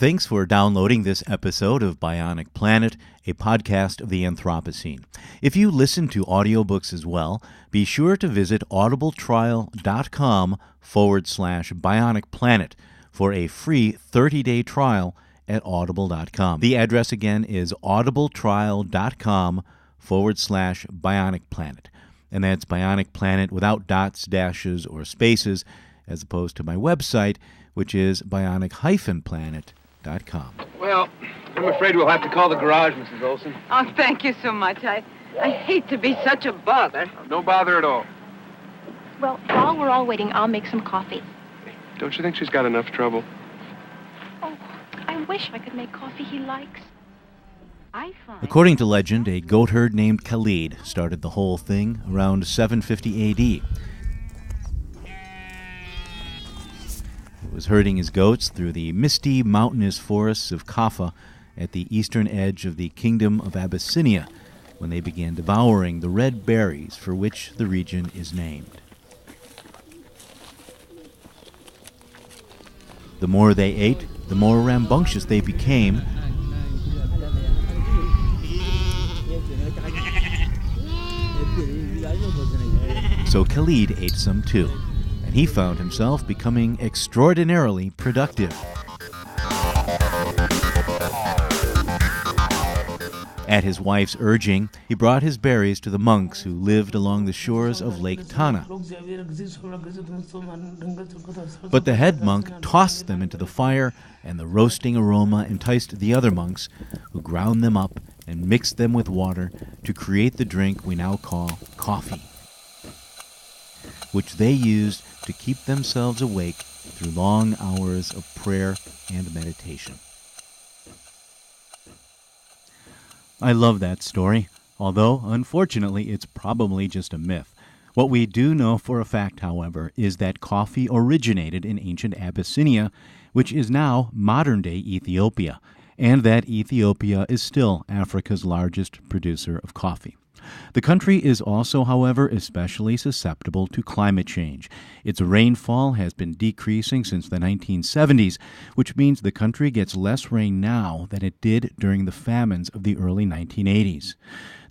Thanks for downloading this episode of Bionic Planet, a podcast of the Anthropocene. If you listen to audiobooks as well, be sure to visit audibletrial.com/Bionic Planet for a free 30-day trial at audible.com. The address again is audibletrial.com/Bionic Planet. And that's Bionic Planet without dots, dashes, or spaces, as opposed to my website, which is bionic-planet.com. Well, I'm afraid we'll have to call the garage, Mrs. Olson. Oh, thank you so much. I hate to be such a bother. No bother at all. Well, while we're all waiting, I'll make some coffee. Don't you think she's got enough trouble? Oh, I wish I could make coffee he likes. According to legend, a goat herd named Khalid started the whole thing around 750 A.D. He was herding his goats through the misty, mountainous forests of Kaffa at the eastern edge of the Kingdom of Abyssinia when they began devouring the red berries for which the region is named. The more they ate, the more rambunctious they became. So Khalid ate some too, and he found himself becoming extraordinarily productive. At his wife's urging, he brought his berries to the monks who lived along the shores of Lake Tana. But the head monk tossed them into the fire, and the roasting aroma enticed the other monks, who ground them up and mixed them with water to create the drink we now call coffee, which they used to keep themselves awake through long hours of prayer and meditation. I love that story, although, unfortunately, it's probably just a myth. What we do know for a fact, however, is that coffee originated in ancient Abyssinia, which is now modern-day Ethiopia, and that Ethiopia is still Africa's largest producer of coffee. The country is also, however, especially susceptible to climate change. Its rainfall has been decreasing since the 1970s, which means the country gets less rain now than it did during the famines of the early 1980s.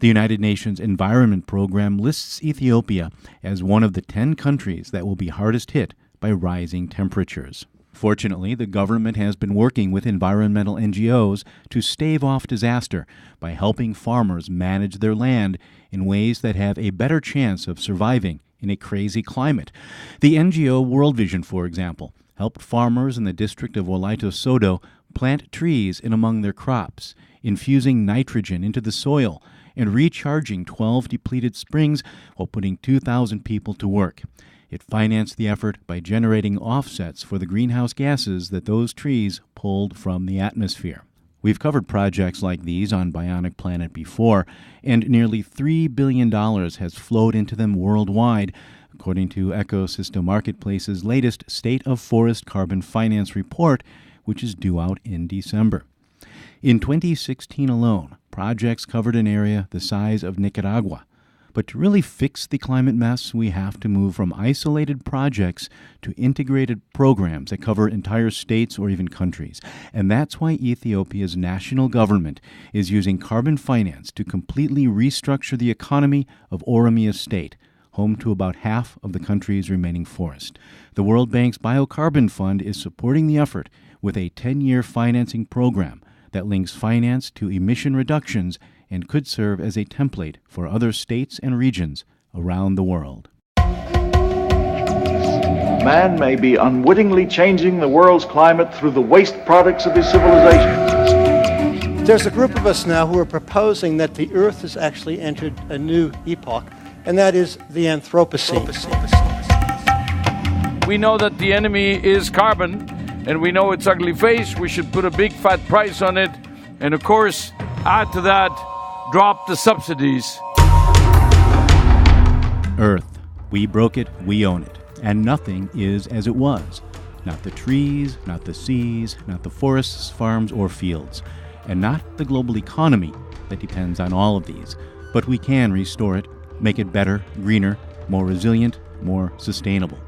The United Nations Environment Program lists Ethiopia as one of the 10 countries that will be hardest hit by rising temperatures. Fortunately, the government has been working with environmental NGOs to stave off disaster by helping farmers manage their land in ways that have a better chance of surviving in a crazy climate. The NGO World Vision, for example, helped farmers in the district of Wolaito Sodo plant trees in among their crops, infusing nitrogen into the soil and recharging 12 depleted springs while putting 2,000 people to work. It financed the effort by generating offsets for the greenhouse gases that those trees pulled from the atmosphere. We've covered projects like these on Bionic Planet before, and nearly $3 billion has flowed into them worldwide, according to Ecosystem Marketplace's latest State of Forest Carbon Finance report, which is due out in December. In 2016 alone, projects covered an area the size of Nicaragua. But to really fix the climate mess, we have to move from isolated projects to integrated programs that cover entire states or even countries. And that's why Ethiopia's national government is using carbon finance to completely restructure the economy of Oromia State, home to about half of the country's remaining forest. The World Bank's BioCarbon Fund is supporting the effort with a 10-year financing program that links finance to emission reductions and could serve as a template for other states and regions around the world. Man may be unwittingly changing the world's climate through the waste products of his civilization. There's a group of us now who are proposing that the Earth has actually entered a new epoch, and that is the Anthropocene. We know that the enemy is carbon, and we know its ugly face. We should put a big fat price on it, and of course, add to that, drop the subsidies. Earth. We broke it, we own it. And nothing is as it was. Not the trees, not the seas, not the forests, farms, or fields. And not the global economy that depends on all of these. But we can restore it, make it better, greener, more resilient, more sustainable.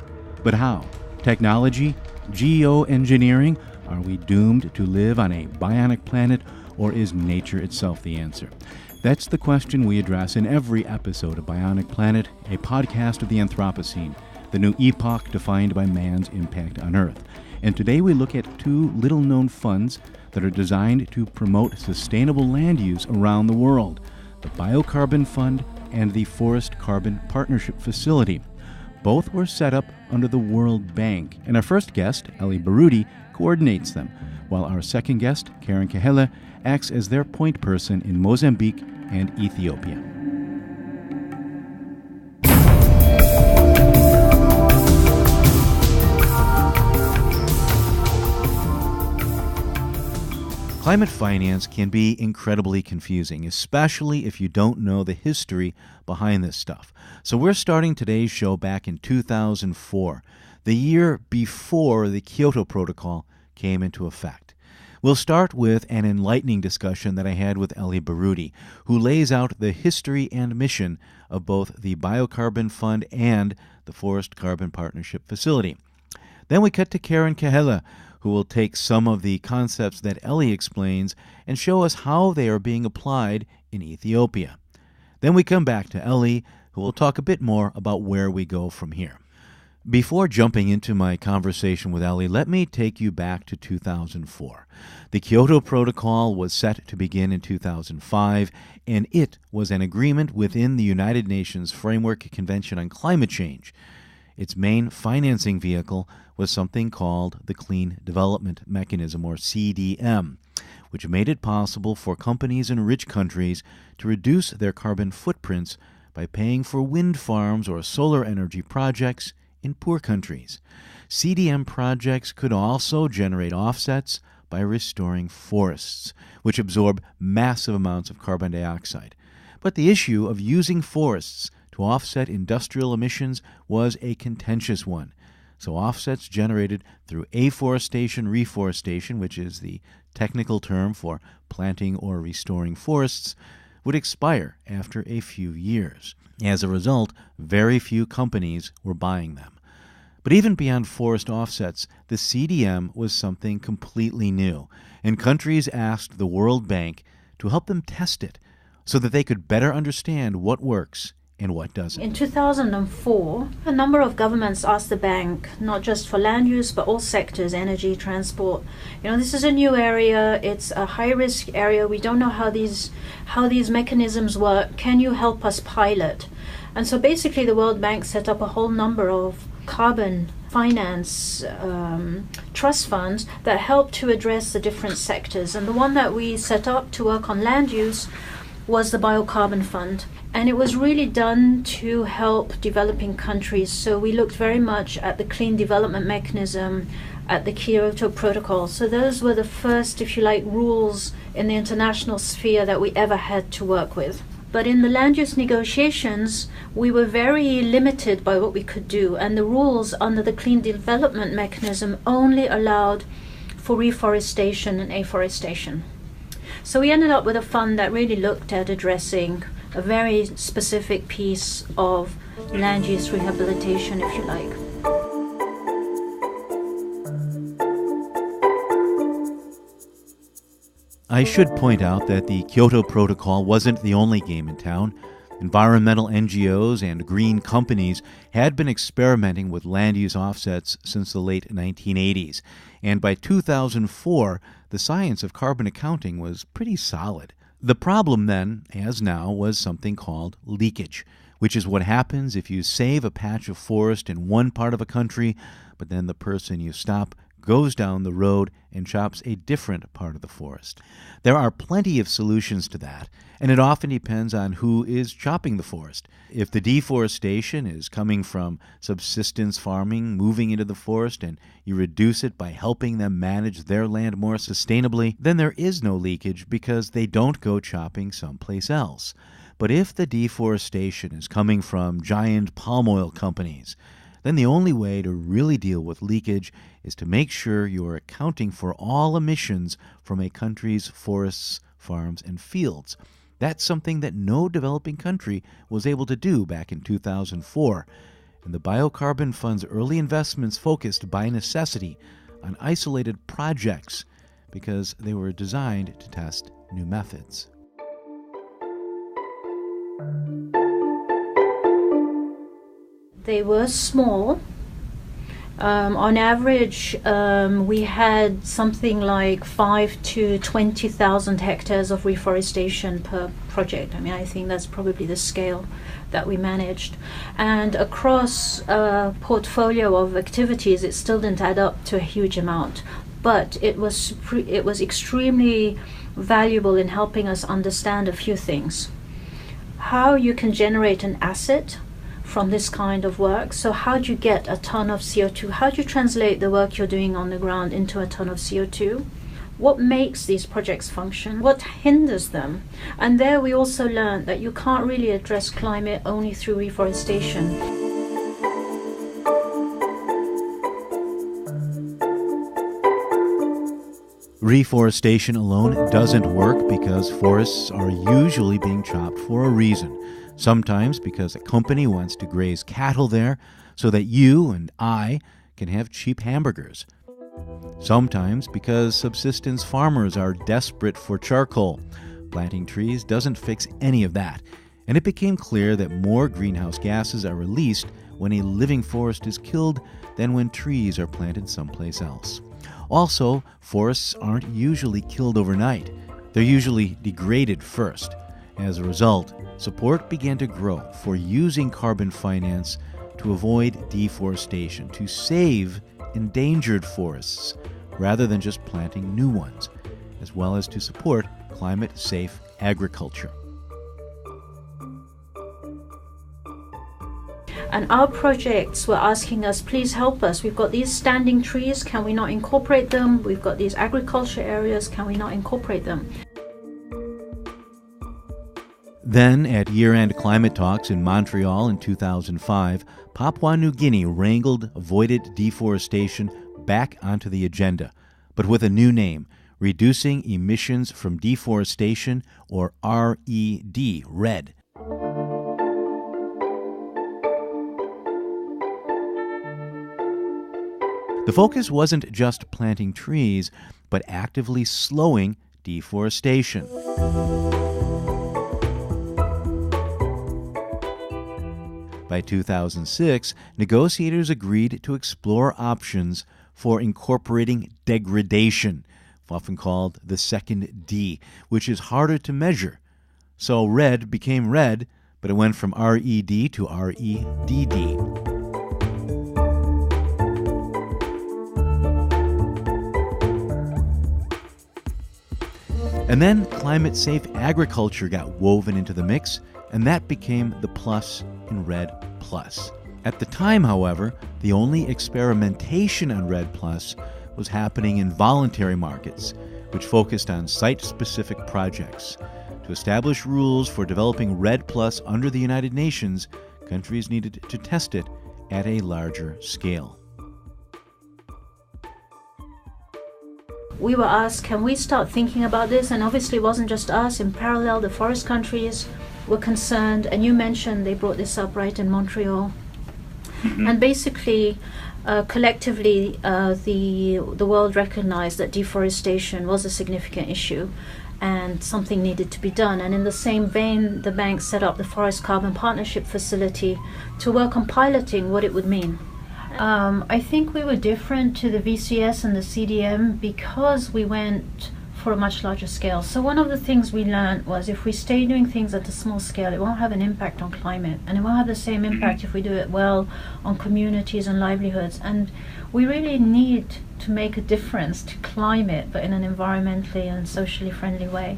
But how? Technology? Geoengineering? Are we doomed to live on a bionic planet, or is nature itself the answer? That's the question we address in every episode of Bionic Planet, a podcast of the Anthropocene, the new epoch defined by man's impact on Earth. And today we look at two little-known funds that are designed to promote sustainable land use around the world, the BioCarbon Fund and the Forest Carbon Partnership Facility. Both were set up under the World Bank, and our first guest, Ellie Baroudi, coordinates them, while our second guest, Karen Kahele, acts as their point person in Mozambique and Ethiopia. Climate finance can be incredibly confusing, especially if you don't know the history behind this stuff. So we're starting today's show back in 2004, the year before the Kyoto Protocol came into effect. We'll start with an enlightening discussion that I had with Ellie Baroudi, who lays out the history and mission of both the BioCarbon Fund and the Forest Carbon Partnership Facility. Then we cut to Karen Kahele, who will take some of the concepts that Ellie explains and show us how they are being applied in Ethiopia. Then we come back to Ellie, who will talk a bit more about where we go from here. Before jumping into my conversation with Ellie, let me take you back to 2004. The Kyoto Protocol was set to begin in 2005, and it was an agreement within the United Nations Framework Convention on Climate Change. Its main financing vehicle was something called the Clean Development Mechanism, or CDM, which made it possible for companies in rich countries to reduce their carbon footprints by paying for wind farms or solar energy projects in poor countries. CDM projects could also generate offsets by restoring forests, which absorb massive amounts of carbon dioxide. But the issue of using forests to offset industrial emissions was a contentious one. So offsets generated through afforestation, reforestation, which is the technical term for planting or restoring forests, would expire after a few years. As a result, very few companies were buying them. But even beyond forest offsets, the CDM was something completely new, and countries asked the World Bank to help them test it so that they could better understand what works and what doesn't. In 2004, a number of governments asked the bank, not just for land use, but all sectors, energy, transport. This is a new area, it's a high-risk area, we don't know how these mechanisms work, can you help us pilot? And so basically the World Bank set up a whole number of carbon finance trust funds that help to address the different sectors. And the one that we set up to work on land use was the BioCarbon Fund. And it was really done to help developing countries. So we looked very much at the Clean Development Mechanism, at the Kyoto Protocol. So those were the first, if you like, rules in the international sphere that we ever had to work with. But in the land use negotiations, we were very limited by what we could do. And the rules under the Clean Development Mechanism only allowed for reforestation and afforestation. So we ended up with a fund that really looked at addressing a very specific piece of land use rehabilitation, if you like. I should point out that the Kyoto Protocol wasn't the only game in town. Environmental NGOs and green companies had been experimenting with land use offsets since the late 1980s, and by 2004, the science of carbon accounting was pretty solid. The problem then, as now, was something called leakage, which is what happens if you save a patch of forest in one part of a country, but then the person you stop goes down the road and chops a different part of the forest. There are plenty of solutions to that, and it often depends on who is chopping the forest. If the deforestation is coming from subsistence farming, moving into the forest, and you reduce it by helping them manage their land more sustainably, then there is no leakage because they don't go chopping someplace else. But if the deforestation is coming from giant palm oil companies, then the only way to really deal with leakage is to make sure you're accounting for all emissions from a country's forests, farms, and fields. That's something that no developing country was able to do back in 2004, and the BioCarbon Fund's early investments focused by necessity on isolated projects because they were designed to test new methods. They were small. On average, we had something like 5 to 20,000 hectares of reforestation per project. I mean, I think that's probably the scale that we managed. And across a portfolio of activities, it still didn't add up to a huge amount. But it was extremely valuable in helping us understand a few things. How you can generate an asset from this kind of work. So how do you get a ton of CO2? How do you translate the work you're doing on the ground into a ton of CO2? What makes these projects function? What hinders them? And there we also learned that you can't really address climate only through reforestation. Reforestation alone doesn't work because forests are usually being chopped for a reason. Sometimes because a company wants to graze cattle there so that you and I can have cheap hamburgers. Sometimes because subsistence farmers are desperate for charcoal. Planting trees doesn't fix any of that, and it became clear that more greenhouse gases are released when a living forest is killed than when trees are planted someplace else. Also, forests aren't usually killed overnight. They're usually degraded first. As a result, support began to grow for using carbon finance to avoid deforestation, to save endangered forests, rather than just planting new ones, as well as to support climate-safe agriculture. And our projects were asking us, please help us. We've got these standing trees, can we not incorporate them? We've got these agriculture areas, can we not incorporate them? Then, at year-end climate talks in Montreal in 2005, Papua New Guinea wrangled avoided deforestation back onto the agenda, but with a new name, Reducing Emissions from Deforestation, or RED, RED. The focus wasn't just planting trees, but actively slowing deforestation. By 2006, negotiators agreed to explore options for incorporating degradation, often called the second D, which is harder to measure. So RED became RED, but it went from RED to REDD. And then climate-safe agriculture got woven into the mix, and that became the plus in RED+. At the time, however, the only experimentation on RED+ was happening in voluntary markets, which focused on site-specific projects. To establish rules for developing RED+ under the United Nations, countries needed to test it at a larger scale. We were asked, can we start thinking about this? And obviously it wasn't just us. In parallel, the forest countries were concerned, and you mentioned they brought this up right in Montreal. Mm-hmm. And basically, collectively, the world recognized that deforestation was a significant issue and something needed to be done. And in the same vein, the bank set up the Forest Carbon Partnership Facility to work on piloting what it would mean. I think we were different to the VCS and the CDM because we went for a much larger scale. So one of the things we learned was if we stay doing things at a small scale, it won't have an impact on climate, and it won't have the same impact if we do it well on communities and livelihoods. And we really need to make a difference to climate, but in an environmentally and socially friendly way.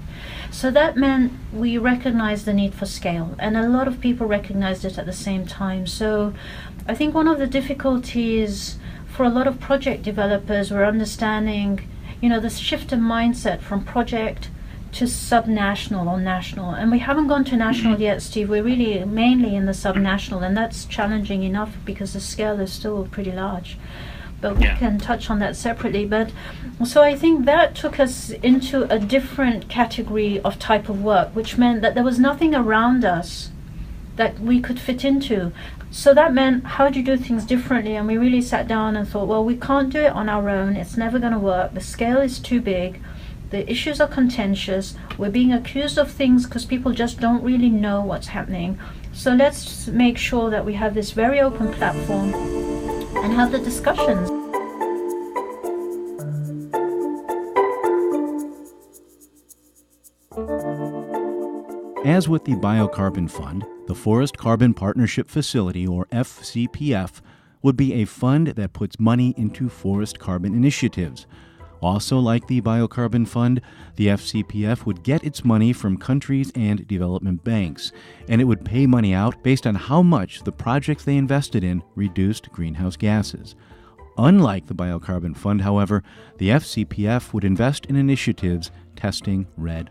So that meant we recognized the need for scale, and a lot of people recognized it at the same time. So I think one of the difficulties for a lot of project developers were understanding, you know, the shift in mindset from project to subnational or national. And we haven't gone to national yet, Steve. We're really mainly in the subnational, and that's challenging enough because the scale is still pretty large. But we can touch on that separately. But so I think that took us into a different category of type of work, which meant that there was nothing around us that we could fit into. So that meant, how do you do things differently? And we really sat down and thought, well, we can't do it on our own. It's never going to work. The scale is too big. The issues are contentious. We're being accused of things because people just don't really know what's happening. So let's make sure that we have this very open platform and have the discussions. As with the BioCarbon Fund, the Forest Carbon Partnership Facility, or Fcpf, would be a fund that puts money into forest carbon initiatives. Also, like the BioCarbon Fund, the Fcpf would get its money from countries and development banks, and it would pay money out based on how much the projects they invested in reduced greenhouse gases. Unlike the BioCarbon Fund, however, the Fcpf would invest in initiatives testing REDD+.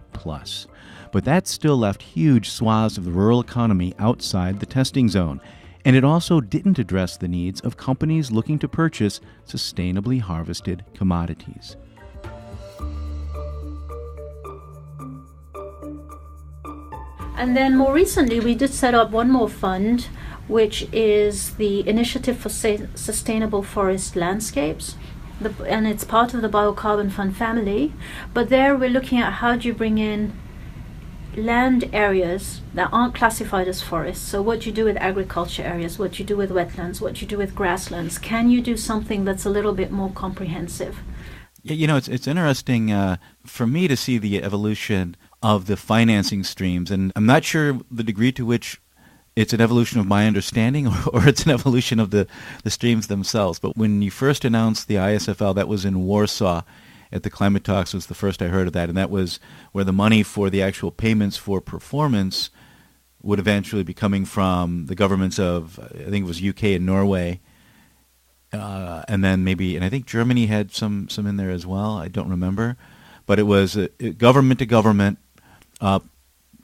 But that still left huge swaths of the rural economy outside the testing zone, and it also didn't address the needs of companies looking to purchase sustainably harvested commodities. And then more recently, we did set up one more fund, which is the Initiative for Sustainable Forest Landscapes. And it's part of the BioCarbon Fund family. But there we're looking at how do you bring in land areas that aren't classified as forests. So what you do with agriculture areas, what you do with wetlands, what you do with grasslands. Can you do something that's a little bit more comprehensive? You know, it's interesting for me to see the evolution of the financing streams. And I'm not sure the degree to which it's an evolution of my understanding or it's an evolution of the streams themselves. But when you first announced the ISFL, that was in Warsaw at the climate talks, was the first I heard of that. And that was where the money for the actual payments for performance would eventually be coming from the governments of, I think it was UK and Norway. And then maybe, and I think Germany had some in there as well. I don't remember. But it was government to government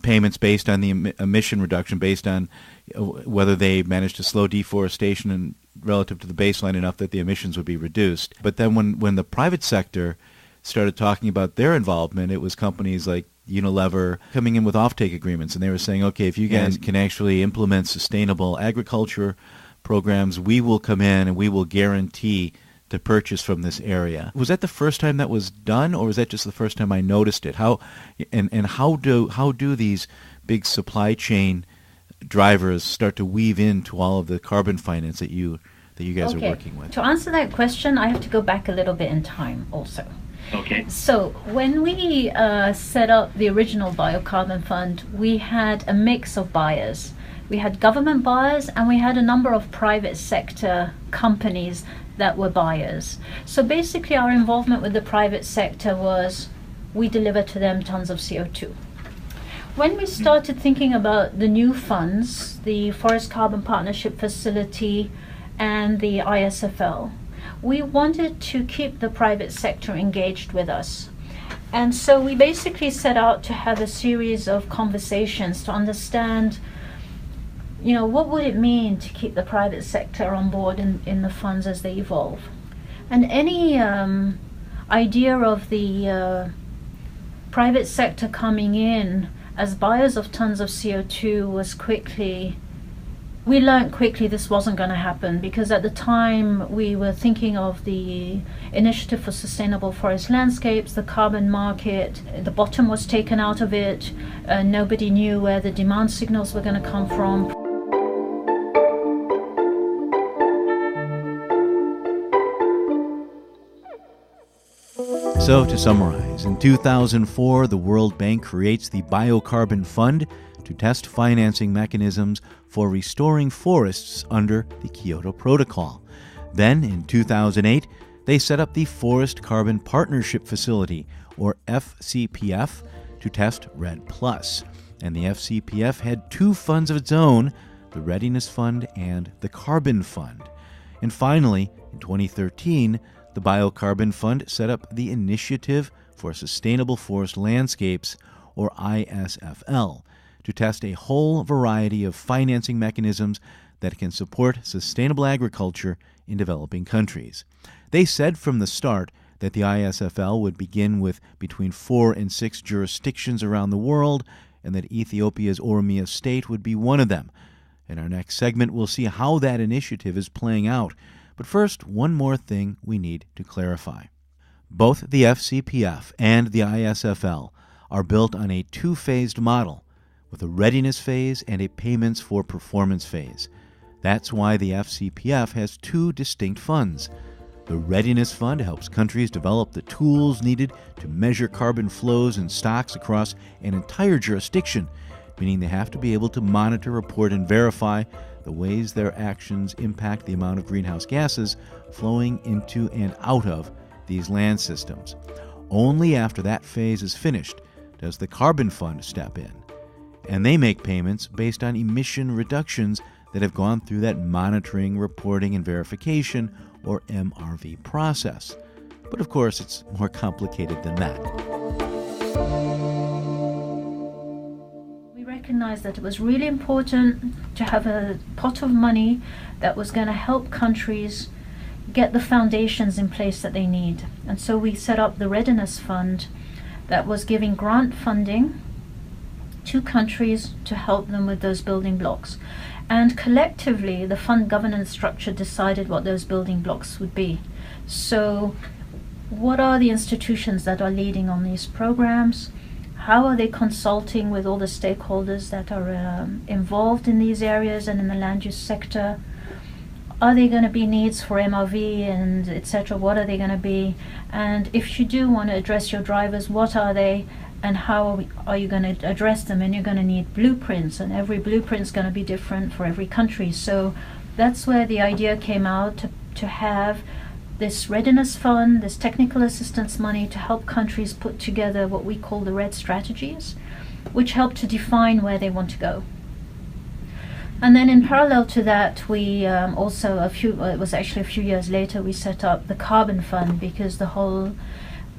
payments based on the emission reduction, based on whether they managed to slow deforestation and relative to the baseline enough that the emissions would be reduced. But then when the private sector started talking about their involvement, it was companies like Unilever coming in with offtake agreements, and they were saying, okay, if you guys can actually implement sustainable agriculture programs, we will come in and we will guarantee to purchase from this area. Was that the first time that was done, or was that just the first time I noticed it? How do these big supply chain drivers start to weave into all of the carbon finance that you guys are working with? To answer that question, I have to go back a little bit in time also. Okay. So when we set up the original BioCarbon Fund, we had a mix of buyers. We had government buyers and we had a number of private sector companies that were buyers. So basically our involvement with the private sector was we deliver to them tons of CO2. When we started thinking about the new funds, the Forest Carbon Partnership Facility and the ISFL, we wanted to keep the private sector engaged with us. And so we basically set out to have a series of conversations to understand, you know, what would it mean to keep the private sector on board in the funds as they evolve. And any idea of the private sector coming in as buyers of tons of CO2 was we learned quickly this wasn't going to happen, because at the time we were thinking of the Initiative for Sustainable Forest Landscapes, the carbon market, the bottom was taken out of it, nobody knew where the demand signals were going to come from. So, to summarize, in 2004, the World Bank creates the BioCarbon Fund to test financing mechanisms for restoring forests under the Kyoto Protocol. Then, in 2008, they set up the Forest Carbon Partnership Facility, or Fcpf, to test REDD+. And the Fcpf had two funds of its own, the Readiness Fund and the Carbon Fund. And finally, in 2013, the BioCarbon Fund set up the Initiative for Sustainable Forest Landscapes, or ISFL, to test a whole variety of financing mechanisms that can support sustainable agriculture in developing countries. They said from the start that the ISFL would begin with between 4 and 6 jurisdictions around the world, and that Ethiopia's Oromia state would be one of them. In our next segment, we'll see how that initiative is playing out. But first, one more thing we need to clarify. Both the Fcpf and the ISFL are built on a two-phased model, with a readiness phase and a payments for performance phase. That's why the Fcpf has two distinct funds. The Readiness Fund helps countries develop the tools needed to measure carbon flows and stocks across an entire jurisdiction, meaning they have to be able to monitor, report, and verify the ways their actions impact the amount of greenhouse gases flowing into and out of these land systems. Only after that phase is finished does the Carbon Fund step in, and they make payments based on emission reductions that have gone through that monitoring, reporting, and verification, or MRV process. But of course, it's more complicated than that. We recognized that it was really important to have a pot of money that was going to help countries get the foundations in place that they need. And so we set up the Readiness Fund that was giving grant funding to countries to help them with those building blocks. And collectively, the fund governance structure decided what those building blocks would be. So what are the institutions that are leading on these programs? How are they consulting with all the stakeholders that are involved in these areas and in the land use sector? Are there going to be needs for MRV and etc.? What are they going to be? And if you do want to address your drivers, what are they? And how are you going to address them? And you're going to need blueprints, and every blueprint is going to be different for every country. So that's where the idea came out, to have this readiness fund, this technical assistance money to help countries put together what we call the RED strategies, which help to define where they want to go. And then in parallel to that, we also, it was actually a few years later, we set up the Carbon Fund, because the whole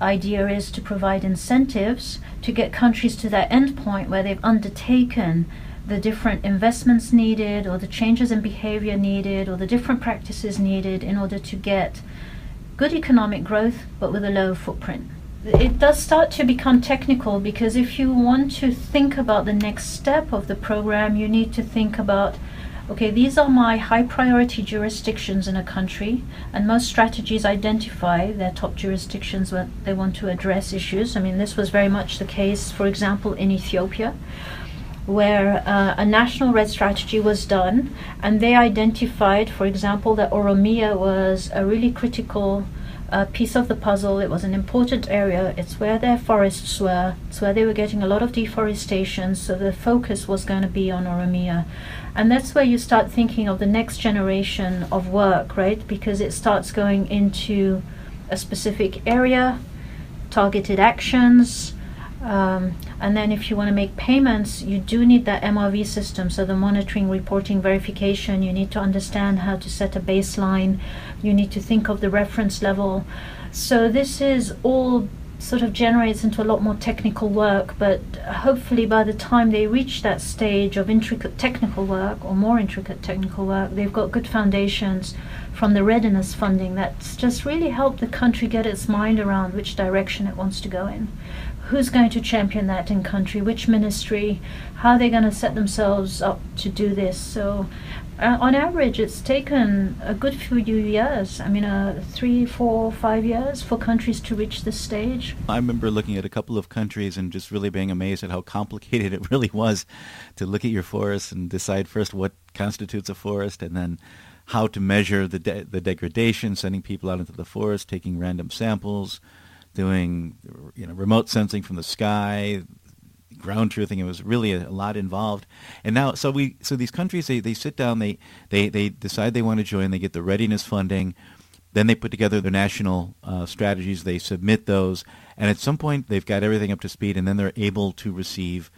idea is to provide incentives to get countries to that end point where they've undertaken the different investments needed, or the changes in behavior needed, or the different practices needed in order to get good economic growth, but with a low footprint. It does start to become technical, because if you want to think about the next step of the program, you need to think about, okay, these are my high priority jurisdictions in a country, and most strategies identify their top jurisdictions where they want to address issues. I mean, this was very much the case, for example, in Ethiopia, where a national RED strategy was done, and they identified, for example, that Oromia was a really critical piece of the puzzle. It was an important area. It's where their forests were. It's where they were getting a lot of deforestation, so the focus was going to be on Oromia. And that's where you start thinking of the next generation of work, right? Because it starts going into a specific area, targeted actions, and then if you want to make payments, you do need that MRV system, so the monitoring, reporting, verification. You need to understand how to set a baseline. You need to think of the reference level. So this is all sort of generates into a lot more technical work, but hopefully by the time they reach that stage of intricate technical work, or more intricate technical work, they've got good foundations from the readiness funding that's just really helped the country get its mind around which direction it wants to go in. Who's going to champion that in country, which ministry, how they're going to set themselves up to do this. So on average, it's taken a good few years. I mean, 3, 4, 5 years for countries to reach this stage. I remember looking at a couple of countries and just really being amazed at how complicated it really was to look at your forests and decide first what constitutes a forest, and then how to measure the degradation, sending people out into the forest, taking random samples, doing remote sensing from the sky, ground truthing. It was really a lot involved. And now, so these countries, they sit down, they decide they want to join, they get the readiness funding, then they put together their national strategies, they submit those, and at some point they've got everything up to speed, and then they're able to receive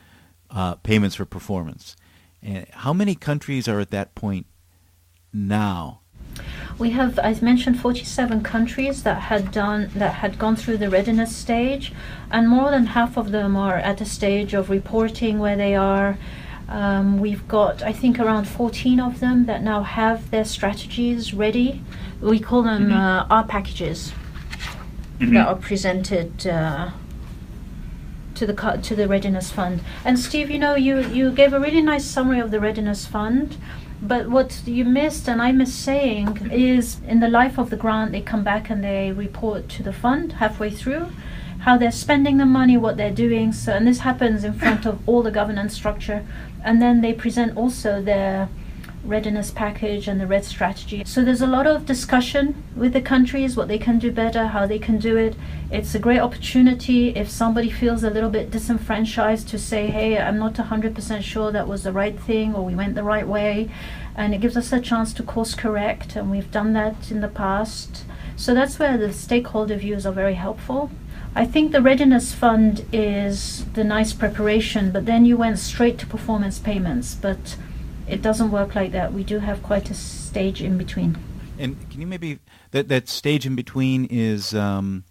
payments for performance. And how many countries are at that point now? We have, as mentioned, 47 countries that had gone through the readiness stage, and more than half of them are at a stage of reporting where they are. We've got, I think, around 14 of them that now have their strategies ready. We call them R packages that are presented to the Readiness Fund. And Steve, you gave a really nice summary of the Readiness Fund. But what you missed, and I missed saying, is in the life of the grant, they come back and they report to the fund halfway through how they're spending the money, what they're doing. So, and this happens in front of all the governance structure. And then they present also their readiness package and the red strategy. So there's a lot of discussion with the countries, what they can do better, how they can do it. It's a great opportunity if somebody feels a little bit disenfranchised to say, hey, I'm not 100% sure that was the right thing or we went the right way. And it gives us a chance to course correct, and we've done that in the past. So that's where the stakeholder views are very helpful. I think the Readiness Fund is the nice preparation, but then you went straight to performance payments. But it doesn't work like that. We do have quite a stage in between. And can you maybe, that stage in between is the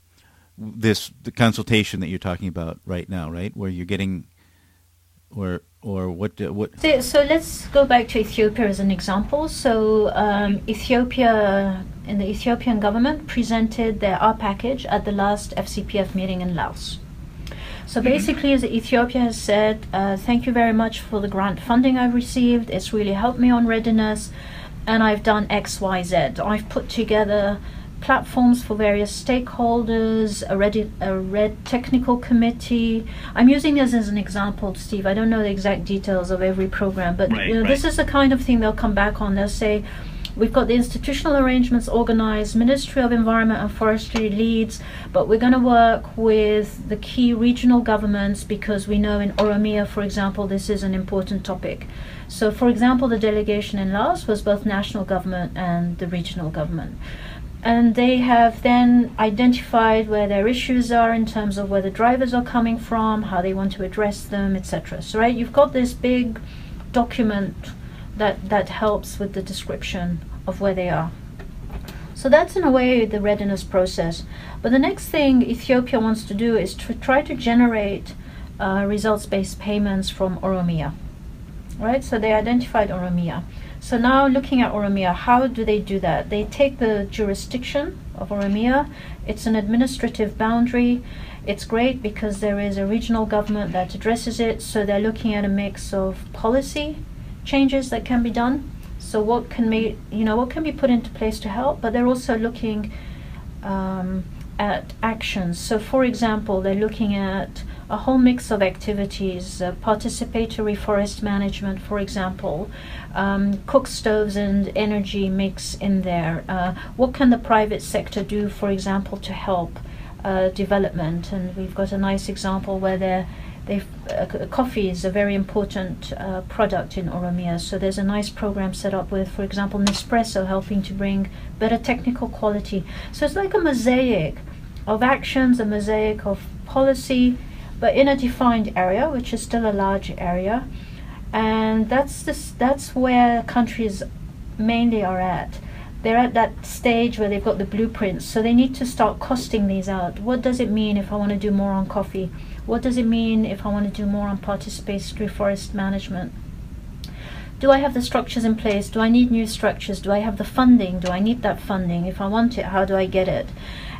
consultation that you're talking about right now, right? Where you're getting, or what? So let's go back to Ethiopia as an example. So Ethiopia, and the Ethiopian government presented their R package at the last Fcpf meeting in Laos. So basically, as Ethiopia has said, thank you very much for the grant funding I've received. It's really helped me on readiness, and I've done X, Y, Z. I've put together platforms for various stakeholders, a red technical committee. I'm using this as an example, Steve. I don't know the exact details of every program, but this is the kind of thing they'll come back on. They'll say, we've got the institutional arrangements organized, Ministry of Environment and Forestry leads, but we're going to work with the key regional governments because we know in Oromia, for example, this is an important topic. So, for example, the delegation in Laos was both national government and the regional government. And they have then identified where their issues are in terms of where the drivers are coming from, how they want to address them, etc. So, right, you've got this big document that helps with the description of where they are. So that's in a way the readiness process. But the next thing Ethiopia wants to do is to try to generate results-based payments from Oromia. Right? So they identified Oromia. So now looking at Oromia, how do they do that? They take the jurisdiction of Oromia. It's an administrative boundary. It's great because there is a regional government that addresses it. So they're looking at a mix of policy changes that can be done. So what can be put into place to help, but they're also looking at actions. So for example, they're looking at a whole mix of activities, participatory forest management, for example, cook stoves and energy mix in there. What can the private sector do, for example, to help development? And we've got a nice example where coffee is a very important product in Oromia. So there's a nice program set up with, for example, Nespresso helping to bring better technical quality. So it's like a mosaic of actions, a mosaic of policy, but in a defined area, which is still a large area. And that's where countries mainly are at. They're at that stage where they've got the blueprints, so they need to start costing these out. What does it mean if I want to do more on coffee? What does it mean if I want to do more on participatory forest management? Do I have the structures in place? Do I need new structures? Do I have the funding? Do I need that funding? If I want it, how do I get it?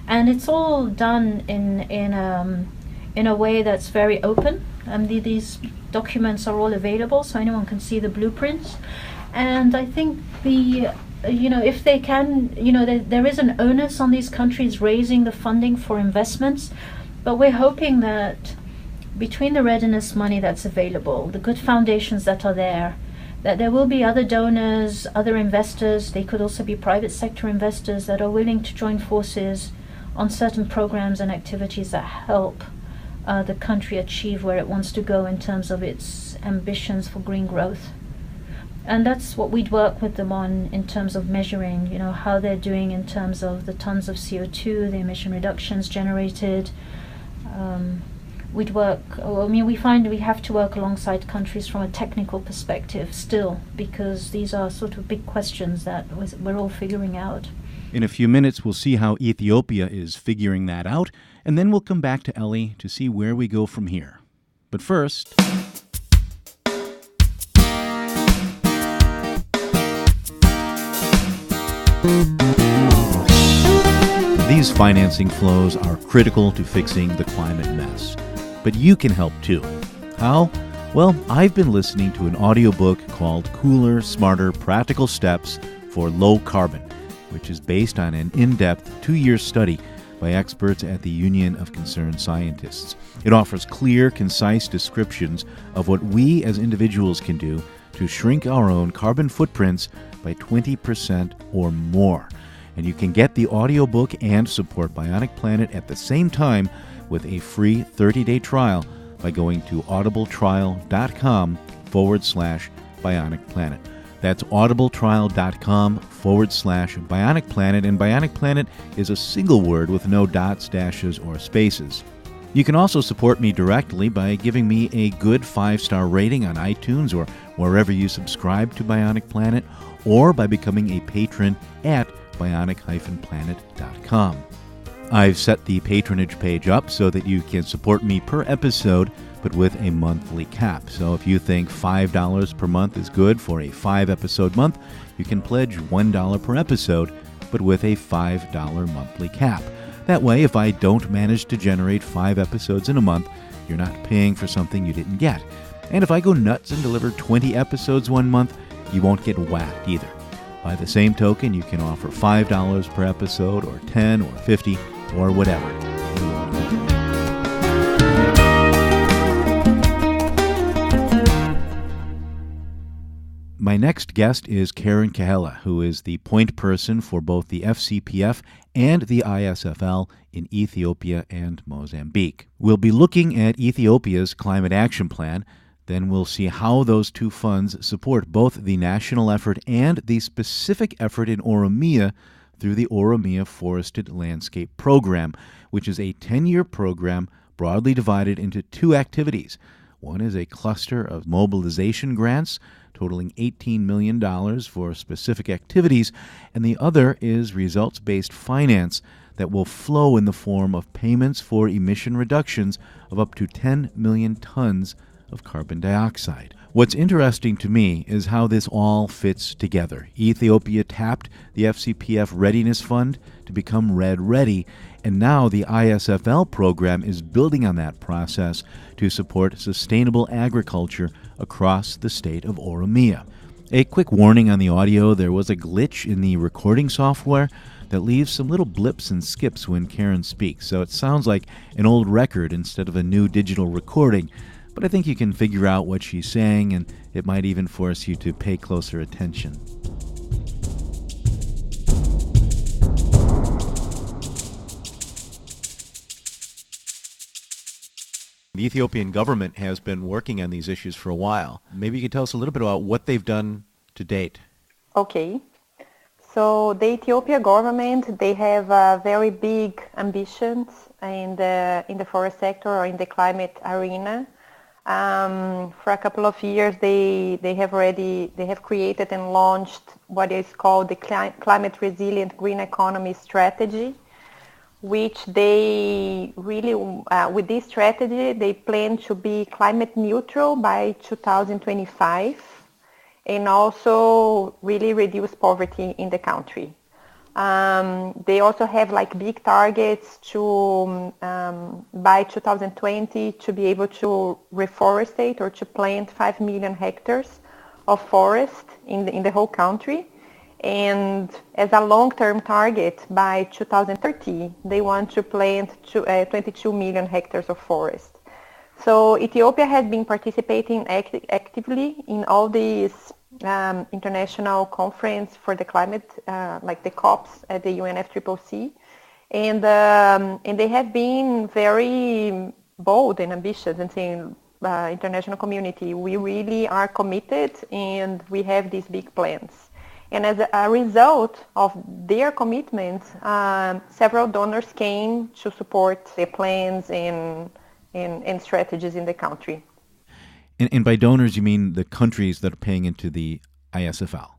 And it's all done in a way that's very open. These documents are all available, so anyone can see the blueprints. And I think if they can, there is an onus on these countries raising the funding for investments, but we're hoping that between the readiness money that's available, the good foundations that are there, that there will be other donors, other investors. They could also be private sector investors that are willing to join forces on certain programs and activities that help the country achieve where it wants to go in terms of its ambitions for green growth. And that's what we'd work with them on in terms of measuring, how they're doing in terms of the tons of CO2, the emission reductions generated. We find we have to work alongside countries from a technical perspective still, because these are sort of big questions that we're all figuring out. In a few minutes, we'll see how Ethiopia is figuring that out, and then we'll come back to Ellie to see where we go from here. But first, these financing flows are critical to fixing the climate mess. But you can help too. How? Well, I've been listening to an audiobook called Cooler, Smarter, Practical Steps for Low Carbon, which is based on an in-depth 2-year study by experts at the Union of Concerned Scientists. It offers clear, concise descriptions of what we as individuals can do to shrink our own carbon footprints by 20% or more. And you can get the audiobook and support Bionic Planet at the same time with a free 30-day trial by going to audibletrial.com/Bionic Planet. That's audibletrial.com/Bionic Planet, and Bionic Planet is a single word with no dots, dashes, or spaces. You can also support me directly by giving me a good 5-star rating on iTunes or wherever you subscribe to Bionic Planet, or by becoming a patron at bionic-planet.com. I've set the patronage page up so that you can support me per episode, but with a monthly cap. So if you think $5 per month is good for a 5-episode month, you can pledge $1 per episode, but with a $5 monthly cap. That way, if I don't manage to generate 5 episodes in a month, you're not paying for something you didn't get. And if I go nuts and deliver 20 episodes one month, you won't get whacked either. By the same token, you can offer $5 per episode, or 10, or 50, or whatever. My next guest is Karen Kahela, who is the point person for both the Fcpf and the ISFL in Ethiopia and Mozambique. We'll be looking at Ethiopia's climate action plan. Then we'll see how those two funds support both the national effort and the specific effort in Oromia through the Oromia Forested Landscape Program, which is a 10-year program broadly divided into 2 activities. One is a cluster of mobilization grants totaling $18 million for specific activities, and the other is results-based finance that will flow in the form of payments for emission reductions of up to 10 million tons of carbon dioxide. What's interesting to me is how this all fits together. Ethiopia tapped the Fcpf Readiness Fund to become RED Ready, and now the ISFL program is building on that process to support sustainable agriculture across the state of Oromia. A quick warning on the audio: there was a glitch in the recording software that leaves some little blips and skips when Karen speaks, so it sounds like an old record instead of a new digital recording. But I think you can figure out what she's saying, and it might even force you to pay closer attention. The Ethiopian government has been working on these issues for a while. Maybe you could tell us a little bit about what they've done to date. Okay. So the Ethiopia government, they have very big ambitions in the forest sector or in the climate arena. For a couple of years, they have created and launched what is called the Climate Resilient Green Economy Strategy, which they really, with this strategy, they plan to be climate neutral by 2025 and also really reduce poverty in the country. They also have like big targets to by 2020 to be able to reforestate or to plant 5 million hectares of forest in the whole country. And as a long-term target, by 2030, they want to plant 22 million hectares of forest. So Ethiopia has been participating actively in all these international conference for the climate, like the COPs at the UNFCCC, and they have been very bold and ambitious and saying, international community, we really are committed and we have these big plans. And as a result of their commitments, several donors came to support their plans and strategies in the country. And by donors, you mean the countries that are paying into the ISFL?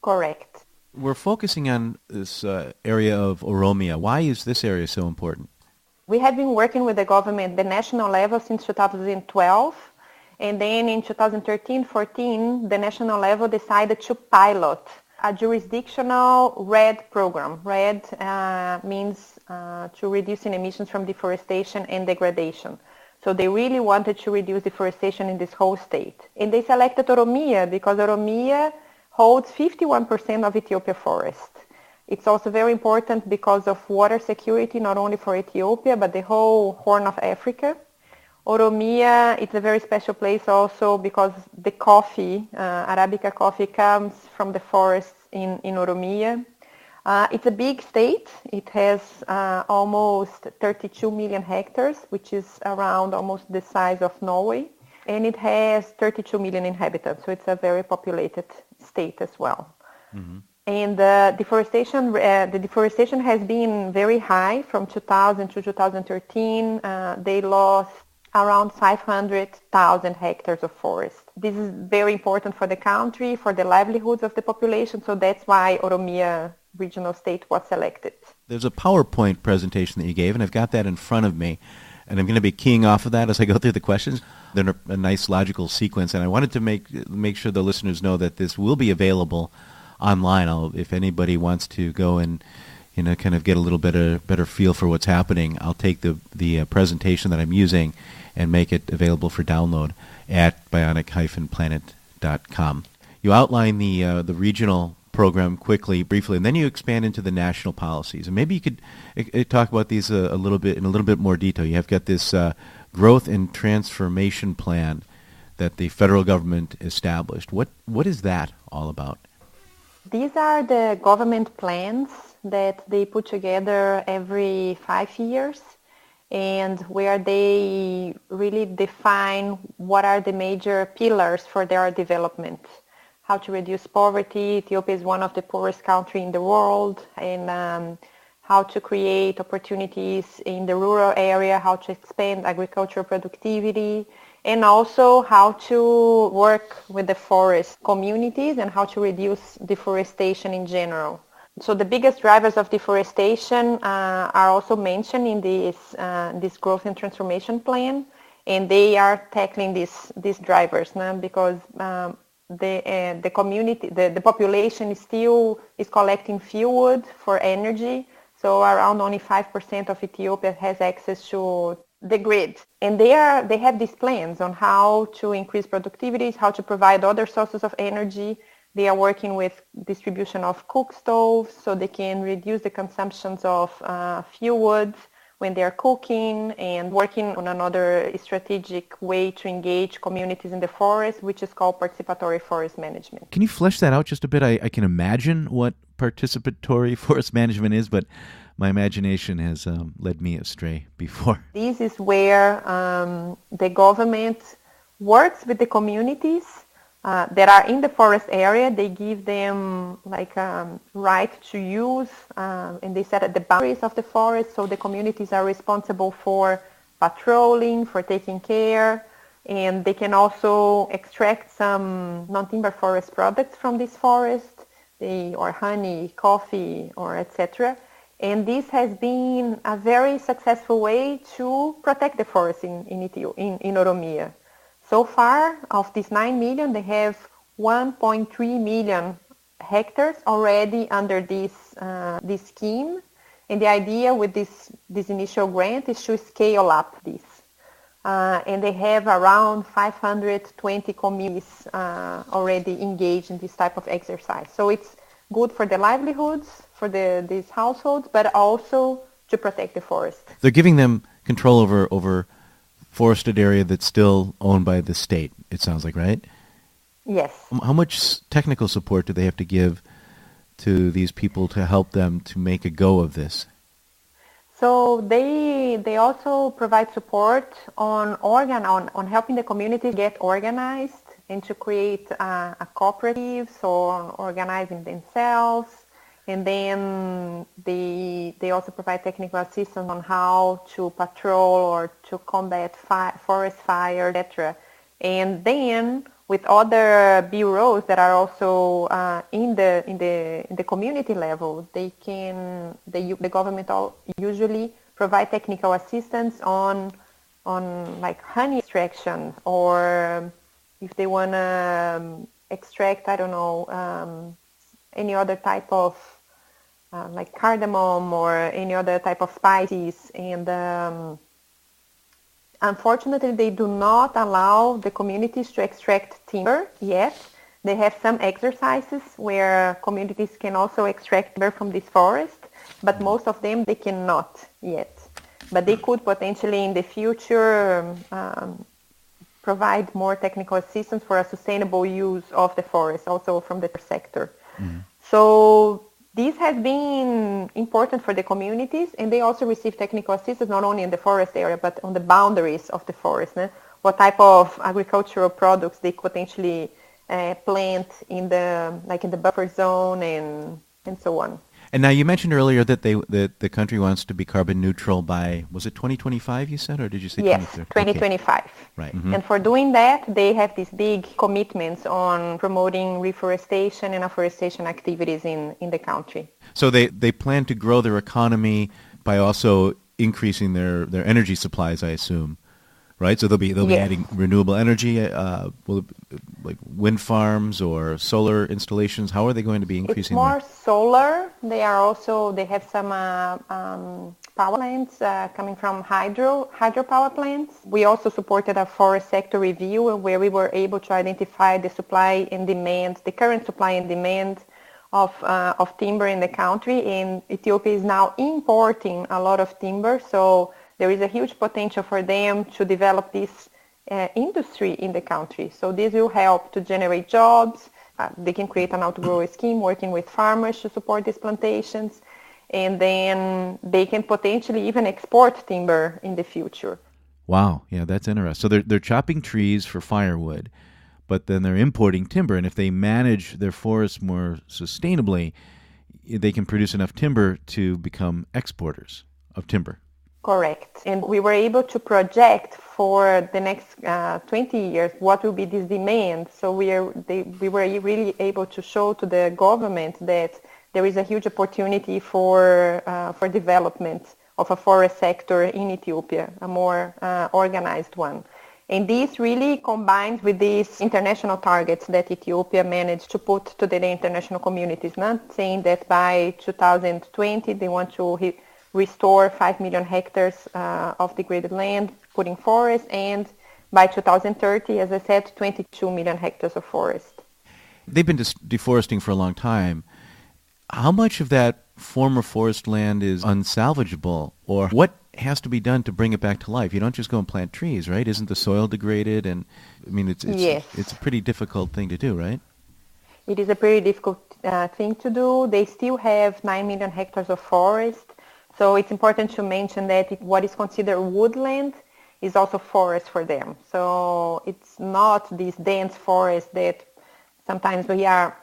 Correct. We're focusing on this area of Oromia. Why is this area so important? We have been working with the government at the national level since 2012. And then in 2013-14, the national level decided to pilot a jurisdictional RED program. RED means to reducing emissions from deforestation and degradation. So they really wanted to reduce deforestation in this whole state. And they selected Oromia because Oromia holds 51% of Ethiopia forest. It's also very important because of water security, not only for Ethiopia, but the whole Horn of Africa. Oromia, it's a very special place also because the coffee, Arabica coffee, comes from the forests in Oromia. It's a big state. It has almost 32 million hectares, which is around almost the size of Norway. And it has 32 million inhabitants, so it's a very populated state as well. Mm-hmm. And the deforestation has been very high from 2000 to 2013. They lost around 500,000 hectares of forest. This is very important for the country, for the livelihoods of the population, so that's why Oromia regional state was selected. There's a PowerPoint presentation that you gave, and I've got that in front of me, and I'm going to be keying off of that as I go through the questions. They're a nice logical sequence, and I wanted to make sure the listeners know that this will be available online. If anybody wants to go and kind of get a little better feel for what's happening, I'll take the presentation that I'm using and make it available for download at bionic-planet.com. You outline the regional program briefly, and then you expand into the national policies. And maybe you could talk about these a little bit more detail. You have got this growth and transformation plan that the federal government established. What is that all about? These are the government plans that they put together every 5 years, and where they really define what are the major pillars for their development. How to reduce poverty. Ethiopia is one of the poorest countries in the world, and how to create opportunities in the rural area, how to expand agricultural productivity, and also how to work with the forest communities and how to reduce deforestation in general. So the biggest drivers of deforestation are also mentioned in this growth and transformation plan, and they are tackling these drivers because the community, the population is collecting fuel for energy. So around only 5% of Ethiopia has access to the grid. And they have these plans on how to increase productivity, how to provide other sources of energy. They are working with distribution of cook stoves so they can reduce the consumptions of fuel when they are cooking, and working on another strategic way to engage communities in the forest, which is called participatory forest management. Can you flesh that out just a bit? I can imagine what participatory forest management is, but my imagination has led me astray before. This is where the government works with the communities that are in the forest area. They give them right to use, and they set the boundaries of the forest, so the communities are responsible for patrolling, for taking care, and they can also extract some non-timber forest products from this forest, or honey, coffee, or etc. And this has been a very successful way to protect the forest in Oromia. So far, of these 9 million, they have 1.3 million hectares already under this scheme. And the idea with this initial grant is to scale up this. And they have around 520 communities already engaged in this type of exercise. So it's good for the livelihoods, for these households, but also to protect the forest. They're giving them control over forested area that's still owned by the state, it sounds like, right? Yes. How much technical support do they have to give to these people to help them to make a go of this? So they also provide support on helping the community get organized and to create a cooperative, so on organizing themselves. And then they also provide technical assistance on how to patrol or to combat forest fire, etc. And then with other bureaus that are also in the community level, the government usually provide technical assistance on like honey extraction, or if they want to extract, any other type of like cardamom or any other type of spices, and Unfortunately, they do not allow the communities to extract timber yet. They have some exercises where communities can also extract timber from this forest, but most of them they cannot yet. But they could potentially in the future provide more technical assistance for a sustainable use of the forest, also from the sector. Mm-hmm. So this has been important for the communities, and they also receive technical assistance not only in the forest area, but on the boundaries of the forest. What type of agricultural products they potentially plant in the buffer zone and so on. And now you mentioned earlier that the country wants to be carbon neutral by, was it 2025 you said, or did you say 2030? Yes, 2025. Okay. Right. Mm-hmm. And for doing that, they have these big commitments on promoting reforestation and afforestation activities in the country. So they plan to grow their economy by also increasing their energy supplies, I assume. Right, so they'll be adding renewable energy, like wind farms or solar installations. How are they going to be increasing? It's more solar. They have some power plants coming from hydropower plants. We also supported a forest sector review where we were able to identify the supply and demand, the current supply and demand of timber in the country. And Ethiopia is now importing a lot of timber, so there is a huge potential for them to develop this industry in the country. So this will help to generate jobs. They can create an outgrower scheme working with farmers to support these plantations. And then they can potentially even export timber in the future. Wow. Yeah, that's interesting. So they're chopping trees for firewood, but then they're importing timber. And if they manage their forests more sustainably, they can produce enough timber to become exporters of timber. Correct. And we were able to project for the next 20 years what will be this demand. So we were really able to show to the government that there is a huge opportunity for development of a forest sector in Ethiopia, a more organized one. And this really combined with these international targets that Ethiopia managed to put to the international communities, not saying that by 2020 they want to restore 5 million hectares of degraded land, putting forest, and by 2030, as I said, 22 million hectares of forest. They've been deforesting for a long time. How much of that former forest land is unsalvageable, or what has to be done to bring it back to life? You don't just go and plant trees, right? Isn't the soil degraded? And I mean, it's a pretty difficult thing to do, right? It is a pretty difficult thing to do. They still have 9 million hectares of forest. So it's important to mention that what is considered woodland is also forest for them. So it's not this dense forest that sometimes we are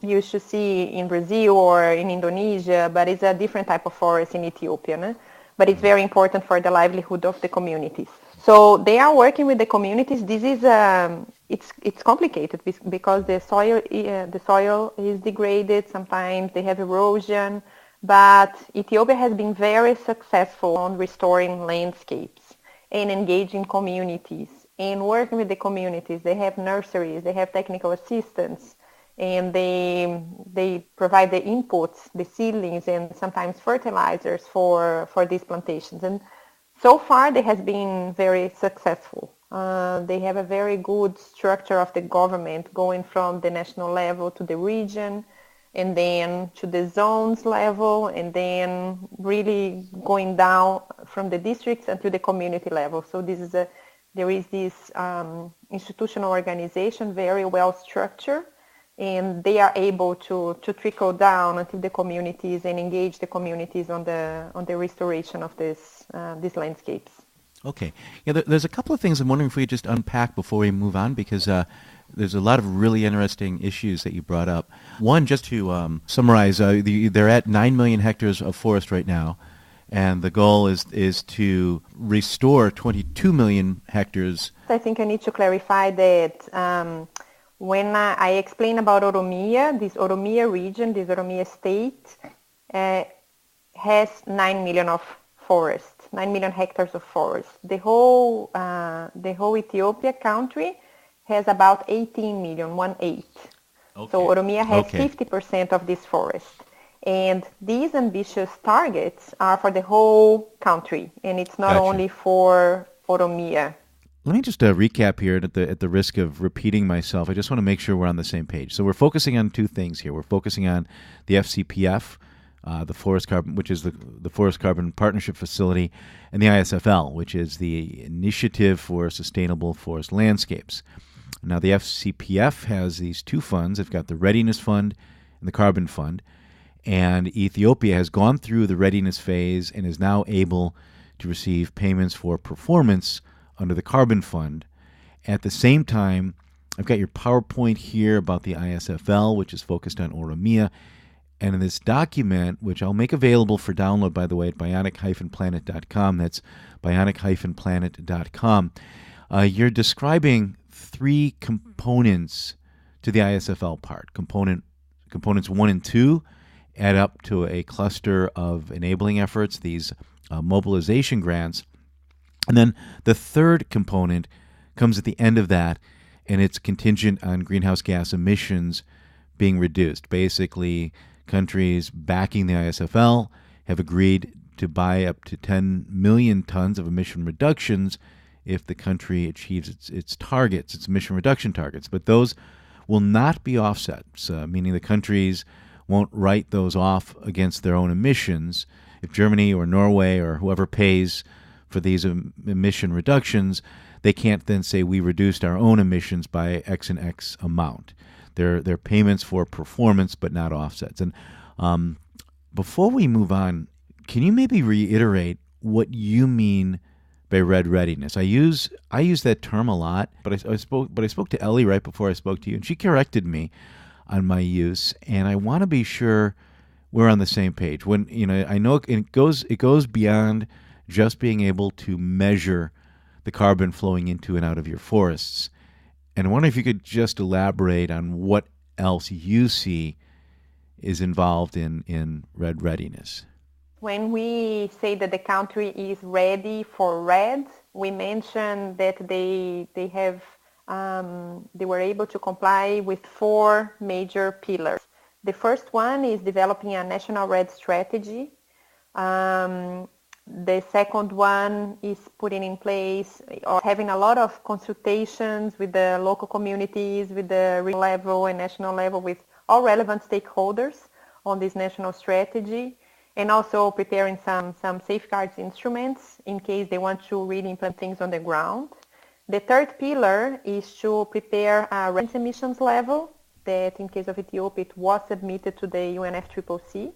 used to see in Brazil or in Indonesia, but it's a different type of forest in Ethiopia. But it's very important for the livelihood of the communities. So they are working with the communities. This is it's complicated because the soil is degraded. Sometimes they have erosion. But Ethiopia has been very successful on restoring landscapes and engaging communities and working with the communities. They have nurseries, they have technical assistance, and they provide the inputs, the seedlings, and sometimes fertilizers for these plantations. And so far, they have been very successful. They have a very good structure of the government going from the national level to the region, and then to the zones level, and then really going down from the districts and to the community level. So there is this institutional organization, very well structured, and they are able to trickle down into the communities and engage the communities on the restoration of these landscapes. Okay. Yeah, there's a couple of things I'm wondering if we could just unpack before we move on, because there's a lot of really interesting issues that you brought up. One, just to summarize, they're at 9 million hectares of forest right now, and the goal is to restore 22 million hectares. I think I need to clarify that when I explain about Oromia, this Oromia region, this Oromia state, has 9 million of forest, 9 million hectares of forest. The whole Ethiopia country has about 18 million, 1/8. Okay. So Oromia has 50% of this forest. And these ambitious targets are for the whole country, and it's not only for Oromia. Let me just recap here at the risk of repeating myself. I just want to make sure we're on the same page. So we're focusing on two things here. We're focusing on the Fcpf, the Forest Carbon, which is the Forest Carbon Partnership Facility, and the ISFL, which is the Initiative for Sustainable Forest Landscapes. Now, the Fcpf has these two funds. They've got the Readiness Fund and the Carbon Fund, and Ethiopia has gone through the readiness phase and is now able to receive payments for performance under the Carbon Fund. At the same time, I've got your PowerPoint here about the ISFL, which is focused on Oromia. And in this document, which I'll make available for download, by the way, at bionic-planet.com, that's bionic-planet.com, you're describing three components to the ISFL part. Components 1 and 2 add up to a cluster of enabling efforts, these mobilization grants. And then the third component comes at the end of that, and it's contingent on greenhouse gas emissions being reduced. Basically, countries backing the ISFL have agreed to buy up to 10 million tons of emission reductions if the country achieves its targets, its emission reduction targets. But those will not be offsets, meaning the countries won't write those off against their own emissions. If Germany or Norway or whoever pays for these emission reductions, they can't then say we reduced our own emissions by X and X amount. They're payments for performance, but not offsets. And before we move on, can you maybe reiterate what you mean by red readiness? I use that term a lot, but I spoke to Ellie right before I spoke to you, and she corrected me on my use. And I want to be sure we're on the same page. When I know it goes beyond just being able to measure the carbon flowing into and out of your forests. And I wonder if you could just elaborate on what else you see is involved in red readiness. When we say that the country is ready for red, we mentioned that they were able to comply with 4 major pillars. The first one is developing a national red strategy. The second one is putting in place or having a lot of consultations with the local communities, with the regional level and national level, with all relevant stakeholders on this national strategy, and also preparing some safeguards instruments in case they want to really implement things on the ground. The third pillar is to prepare a reference emissions level that in case of Ethiopia it was submitted to the UNFCCC.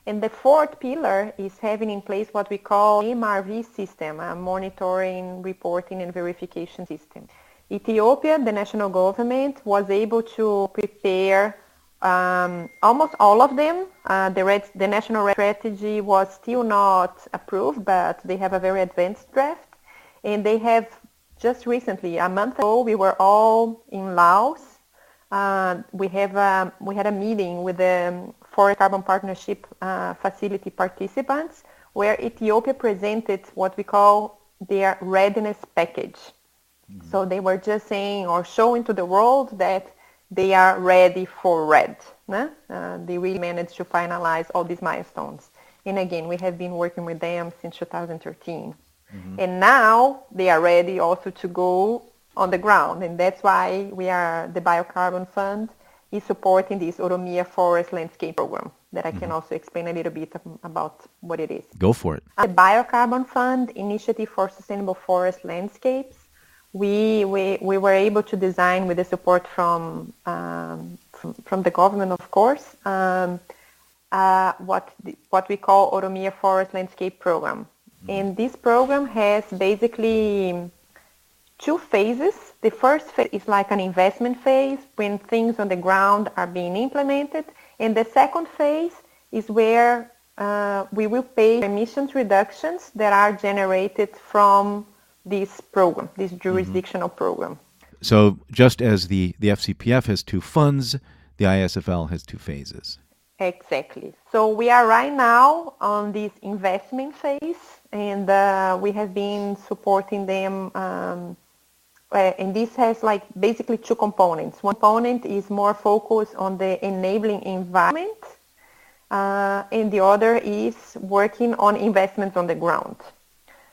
And the fourth pillar is having in place what we call MRV system, a monitoring, reporting, and verification system. Ethiopia, the national government, was able to prepare almost all of them. The national strategy was still not approved, but they have a very advanced draft. And they have just recently, a month ago, we were all in Laos. We had a meeting with the Forest Carbon Partnership Facility participants where Ethiopia presented what we call their readiness package. Mm-hmm. So they were just saying or showing to the world that they are ready for red. They really managed to finalize all these milestones. And again, we have been working with them since 2013. Mm-hmm. And now they are ready also to go on the ground. And that's why the BioCarbon Fund is supporting this Oromia Forest Landscape Program that I can also explain a little bit about what it is. Go for it. The BioCarbon Fund Initiative for Sustainable Forest Landscapes, we were able to design with the support from the government, of course, what we call Oromia Forest Landscape Program. And this program has basically 2 phases. The first phase is like an investment phase when things on the ground are being implemented. And the second phase is where we will pay emissions reductions that are generated from this program, this jurisdictional program. So just as the Fcpf has 2 funds, the ISFL has 2 phases. Exactly. So we are right now on this investment phase, and we have been supporting them. And this has like basically 2 components. One component is more focused on the enabling environment, and the other is working on investments on the ground.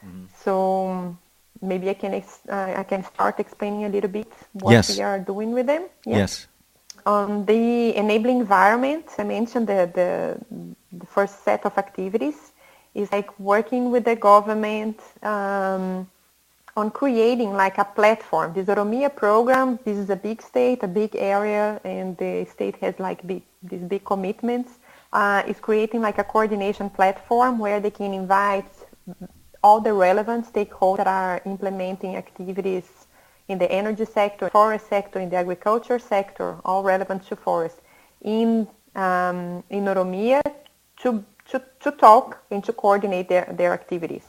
Mm-hmm. So maybe I can start explaining a little bit what we are doing with them. Yes. On the enabling environment, I mentioned the first set of activities is like working with the government on creating like a platform. This Oromia program, this is a big state, a big area, and the state has like these big commitments. Is creating like a coordination platform where they can invite all the relevant stakeholders that are implementing activities in the energy sector, forest sector, in the agriculture sector, all relevant to forest, in Oromia to talk and to coordinate their activities.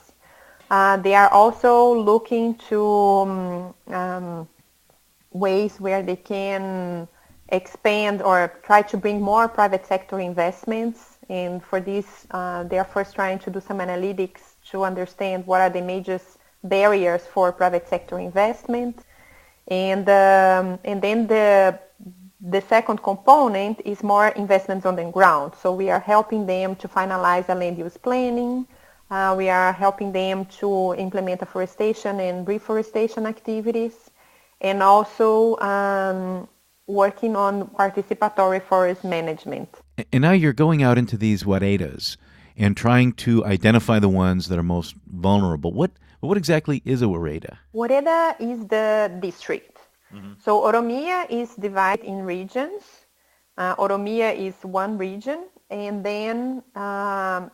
They are also looking to ways where they can expand or try to bring more private sector investments. And for this, they are first trying to do some analytics to understand what are the major barriers for private sector investment. And then the second component is more investments on the ground. So we are helping them to finalize a land use planning. We are helping them to implement afforestation and reforestation activities, and also working on participatory forest management. And now you're going out into these waredas and trying to identify the ones that are most vulnerable. What exactly is a wareda? Wareda is the district. Mm-hmm. So Oromia is divided in regions. Oromia is one region, and then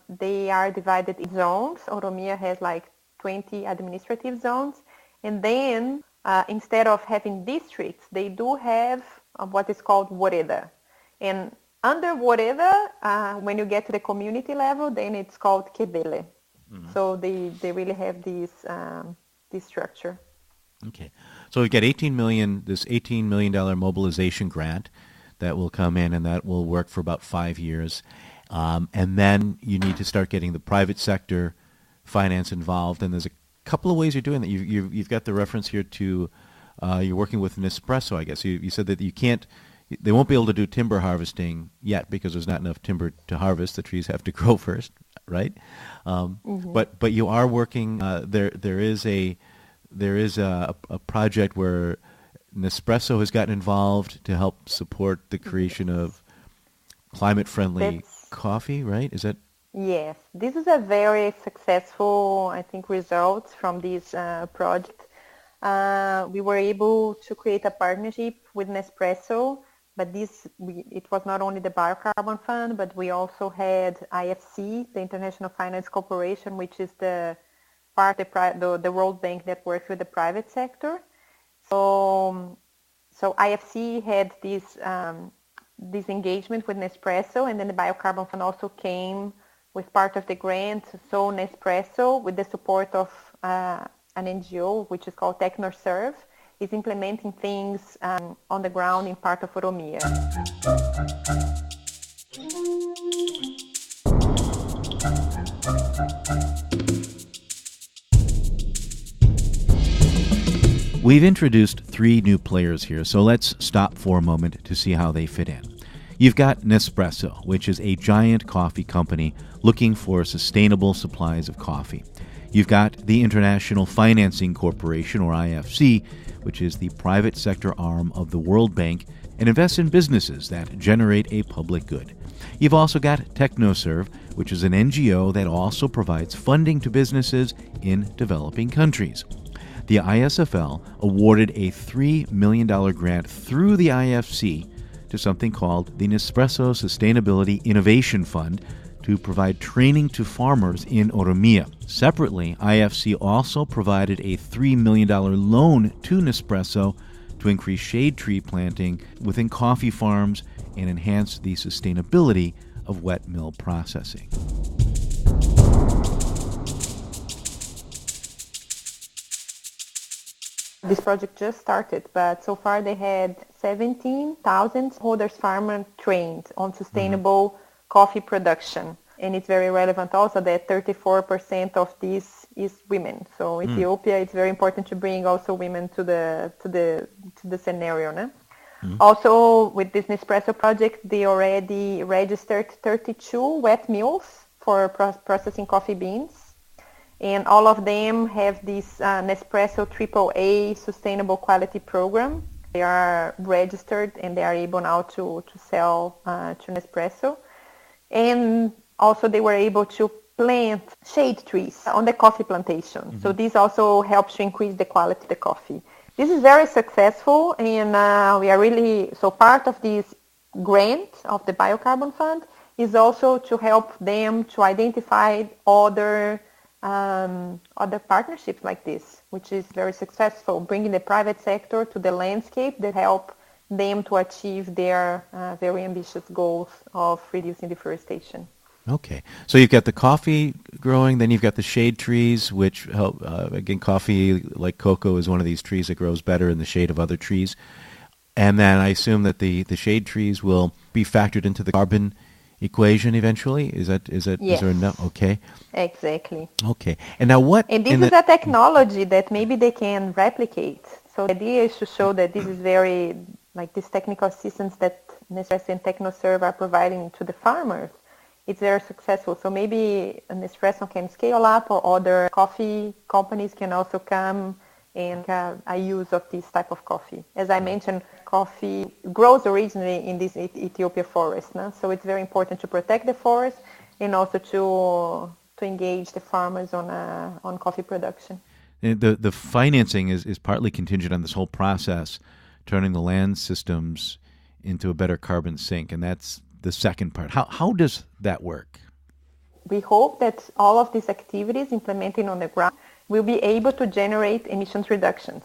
they are divided in zones. Oromia has like 20 administrative zones, and then instead of having districts, they do have what is called wareda. And under wareda, when you get to the community level, then it's called kebele. Mm-hmm. So they really have this structure. Okay. So we've got this $18 million mobilization grant that will come in, and that will work for about 5 years. And then you need to start getting the private sector finance involved. And there's a couple of ways you're doing that. You've got the reference here to you're working with Nespresso, I guess. You said that they won't be able to do timber harvesting yet because there's not enough timber to harvest. The trees have to grow first, right? Mm-hmm. But you are working. There is a project where Nespresso has gotten involved to help support the creation of climate-friendly coffee, right? Is that? Yes, this is a very successful, I think, result from this project. We were able to create a partnership with Nespresso, but it was not only the BioCarbon Fund, but we also had IFC, the International Finance Corporation, which is the World Bank that works with the private sector. So IFC had this engagement with Nespresso, and then the BioCarbon Fund also came with part of the grant. So Nespresso, with the support of an NGO, which is called TechnoServe, is implementing things on the ground in part of Oromia. We've introduced 3 new players here, so let's stop for a moment to see how they fit in. You've got Nespresso, which is a giant coffee company looking for sustainable supplies of coffee. You've got the International Financing Corporation, or IFC, which is the private sector arm of the World Bank and invests in businesses that generate a public good. You've also got TechnoServe, which is an NGO that also provides funding to businesses in developing countries. The ISFL awarded a $3 million grant through the IFC to something called the Nespresso Sustainability Innovation Fund to provide training to farmers in Oromia. Separately, IFC also provided a $3 million loan to Nespresso to increase shade tree planting within coffee farms and enhance the sustainability of wet mill processing. This project just started, but so far they had 17,000 holders farmers trained on sustainable coffee production. And it's very relevant also that 34% of this is women. So Ethiopia, it's very important to bring also women to the scenario. No? Also, with this Nespresso project, they already registered 32 wet mills for processing coffee beans. And all of them have this Nespresso AAA Sustainable Quality Program. They are registered and they are able now to sell to Nespresso. And also they were able to plant shade trees on the coffee plantation. Mm-hmm. So this also helps to increase the quality of the coffee. This is very successful, and we are really, so part of this grant of the BioCarbon Fund is also to help them to identify other partnerships like this, which is very successful, bringing the private sector to the landscape that help them to achieve their very ambitious goals of reducing deforestation. Okay. So you've got the coffee growing, then you've got the shade trees, which help, again, coffee, like cocoa, is one of these trees that grows better in the shade of other trees. And then I assume that the shade trees will be factored into the carbon equation eventually? Is Yes. Is there enough? Okay. Exactly. Okay. And now what? And this is a technology that maybe they can replicate. So the idea is to show that this is very, like these technical assistance that Nespresso and TechnoServe are providing to the farmers, it's very successful. So maybe Nespresso can scale up, or other coffee companies can also come and have a use of this type of coffee. As I mentioned, coffee grows originally in this Ethiopia forest, no? So it's very important to protect the forest and also to engage the farmers on coffee production. The financing is partly contingent on this whole process, turning the land systems into a better carbon sink, and that's the second part. How does that work? We hope that all of these activities implemented on the ground will be able to generate emissions reductions,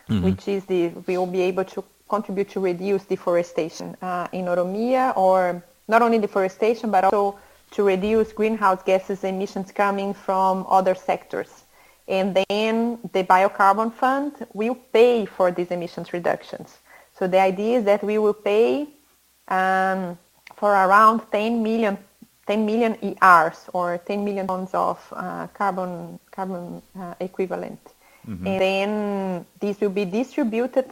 which is we will be able to contribute to reduce deforestation in Oromia, or not only deforestation, but also to reduce greenhouse gases emissions coming from other sectors. And then the BioCarbon Fund will pay for these emissions reductions. So the idea is that we will pay for around 10 million ERs, or 10 million tons of carbon equivalent. Mm-hmm. And then this will be distributed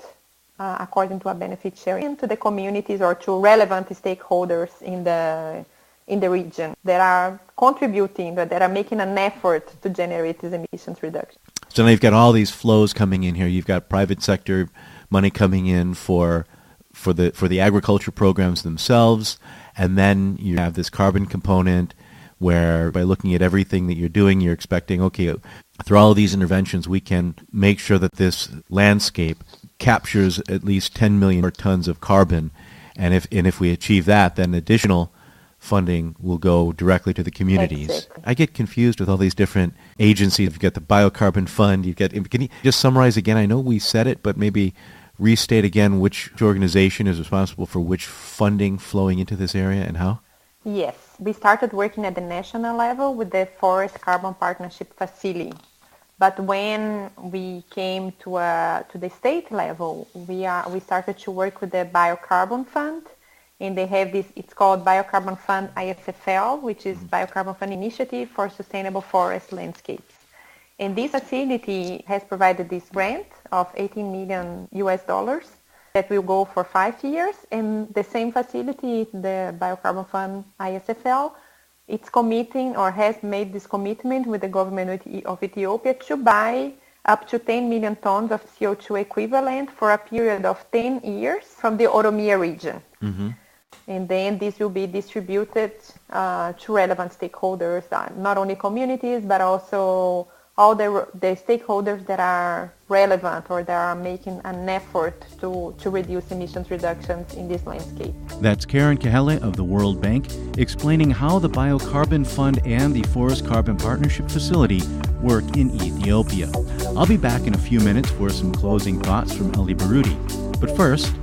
according to a benefit sharing to the communities or to relevant stakeholders in the region that are contributing, that are making an effort to generate these emissions reduction. So now you've got all these flows coming in here. You've got private sector money coming in for the agriculture programs themselves, and then you have this carbon component where, by looking at everything that you're doing, you're expecting, okay, through all of these interventions, we can make sure that this landscape captures at least 10 million tons of carbon, and if we achieve that, then additional funding will go directly to the communities. Exactly. I get confused with all these different agencies. You've got the BioCarbon Fund. Can you just summarize again? I know we said it, but maybe restate again which organization is responsible for which funding flowing into this area and how? Yes, we started working at the national level with the Forest Carbon Partnership Facility. But when we came to the state level, we started to work with the BioCarbon Fund, and they have this, it's called BioCarbon Fund ISFL, which is BioCarbon Fund Initiative for Sustainable Forest Landscapes. And this facility has provided this grant of $18 million that will go for 5 years. And the same facility, the BioCarbon Fund ISFL, it's committing, or has made this commitment with the government of Ethiopia to buy up to 10 million tons of CO2 equivalent for a period of 10 years from the Oromia region. Mm-hmm. And then this will be distributed to relevant stakeholders, not only communities, but also all the stakeholders that are relevant or that are making an effort to reduce emissions reductions in this landscape. That's Karen Kahele of the World Bank explaining how the BioCarbon Fund and the Forest Carbon Partnership Facility work in Ethiopia. I'll be back in a few minutes for some closing thoughts from Eli Baruti. But first,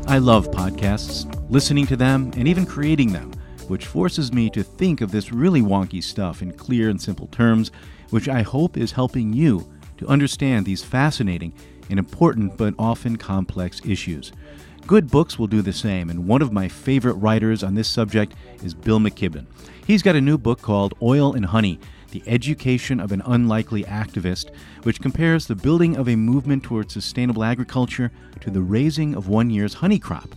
I love podcasts, listening to them, and even creating them, which forces me to think of this really wonky stuff in clear and simple terms, which I hope is helping you to understand these fascinating and important but often complex issues. Good books will do the same, and one of my favorite writers on this subject is Bill McKibben. He's got a new book called Oil and Honey, The Education of an Unlikely Activist, which compares the building of a movement towards sustainable agriculture to the raising of one year's honey crop.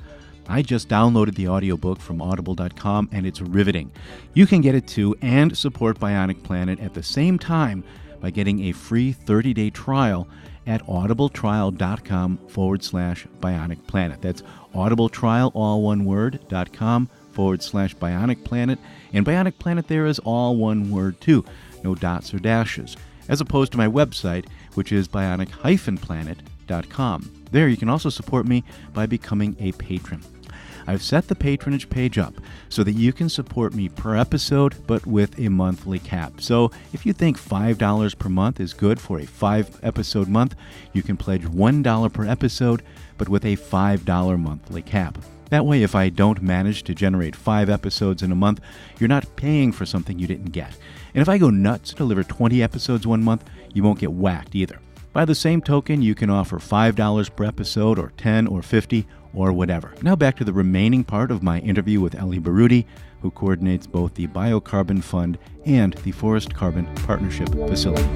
I just downloaded the audiobook from audible.com and it's riveting. You can get it too and support Bionic Planet at the same time by getting a free 30-day trial at audibletrial.com/Bionic Planet. That's audibletrial, all one word, .com/Bionic Planet. And Bionic Planet there is all one word too, no dots or dashes, as opposed to my website, which is bionic-planet.com. There you can also support me by becoming a patron. I've set the patronage page up so that you can support me per episode, but with a monthly cap. So if you think $5 per month is good for a 5-episode month, you can pledge $1 per episode, but with a $5 monthly cap. That way, if I don't manage to generate 5 episodes in a month, you're not paying for something you didn't get. And if I go nuts and deliver 20 episodes one month, you won't get whacked either. By the same token, you can offer $5 per episode, or 10 or 50 or whatever. Now back to the remaining part of my interview with Ellie Baroudi, who coordinates both the BioCarbon Fund and the Forest Carbon Partnership Facility.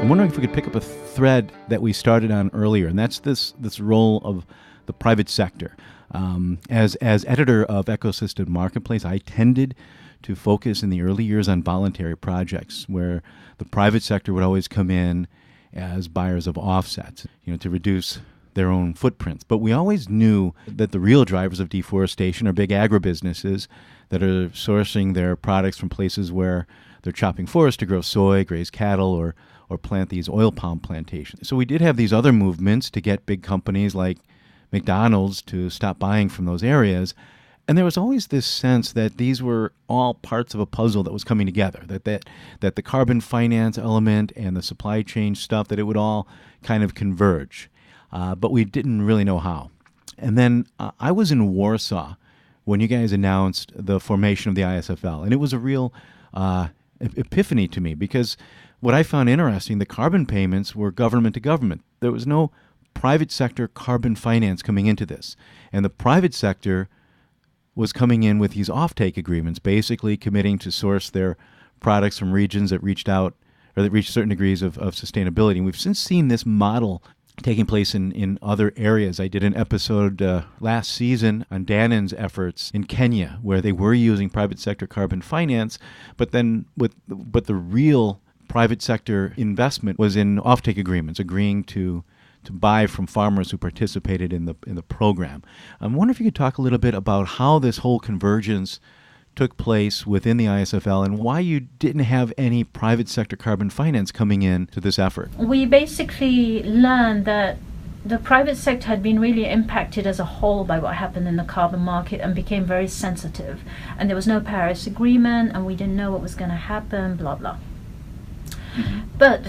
I'm wondering if we could pick up a thread that we started on earlier, and that's this role of the private sector. As editor of Ecosystem Marketplace, I tended to focus in the early years on voluntary projects where the private sector would always come in as buyers of offsets, to reduce their own footprints. But we always knew that the real drivers of deforestation are big agribusinesses that are sourcing their products from places where they're chopping forest to grow soy, graze cattle, or plant these oil palm plantations. So we did have these other movements to get big companies like McDonald's to stop buying from those areas. And there was always this sense that these were all parts of a puzzle that was coming together, that the carbon finance element and the supply chain stuff, that it would all kind of converge. But we didn't really know how. And then I was in Warsaw when you guys announced the formation of the ISFL. And it was a real epiphany to me, because what I found interesting, the carbon payments were government to government. There was no private sector carbon finance coming into this. And the private sector was coming in with these offtake agreements, basically committing to source their products from regions that reached certain degrees of sustainability. And we've since seen this model taking place in other areas. I did an episode last season on Dannon's efforts in Kenya, where they were using private sector carbon finance, but the real private sector investment was in offtake agreements, agreeing to buy from farmers who participated in the program. I wonder if you could talk a little bit about how this whole convergence took place within the ISFL and why you didn't have any private sector carbon finance coming in to this effort. We basically learned that the private sector had been really impacted as a whole by what happened in the carbon market and became very sensitive. And there was no Paris Agreement, and we didn't know what was going to happen, blah, blah. Mm-hmm. But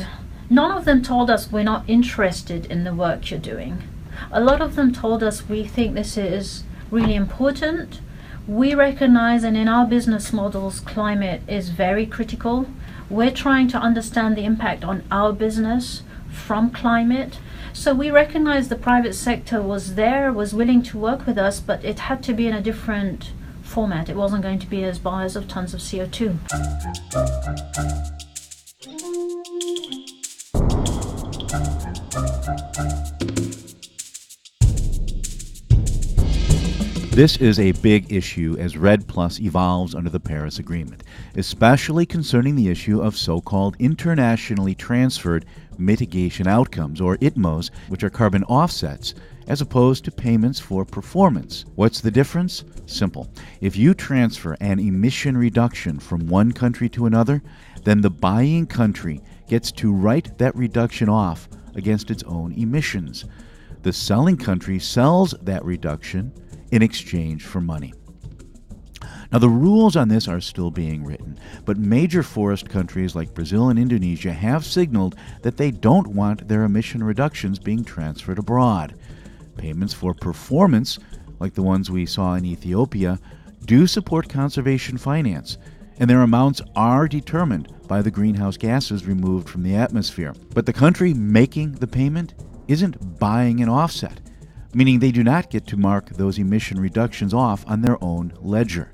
none of them told us we're not interested in the work you're doing. A lot of them told us we think this is really important. We recognize, and in our business models, climate is very critical. We're trying to understand the impact on our business from climate. So we recognize the private sector was willing to work with us, but it had to be in a different format. It wasn't going to be as buyers of tons of CO2. This is a big issue as REDD+ evolves under the Paris Agreement, especially concerning the issue of so-called internationally transferred mitigation outcomes, or ITMOs, which are carbon offsets, as opposed to payments for performance. What's the difference? Simple. If you transfer an emission reduction from one country to another, then the buying country gets to write that reduction off against its own emissions. The selling country sells that reduction in exchange for money. Now, the rules on this are still being written, but major forest countries like Brazil and Indonesia have signaled that they don't want their emission reductions being transferred abroad. Payments for performance, like the ones we saw in Ethiopia, do support conservation finance, and their amounts are determined by the greenhouse gases removed from the atmosphere. But the country making the payment isn't buying an offset, meaning they do not get to mark those emission reductions off on their own ledger.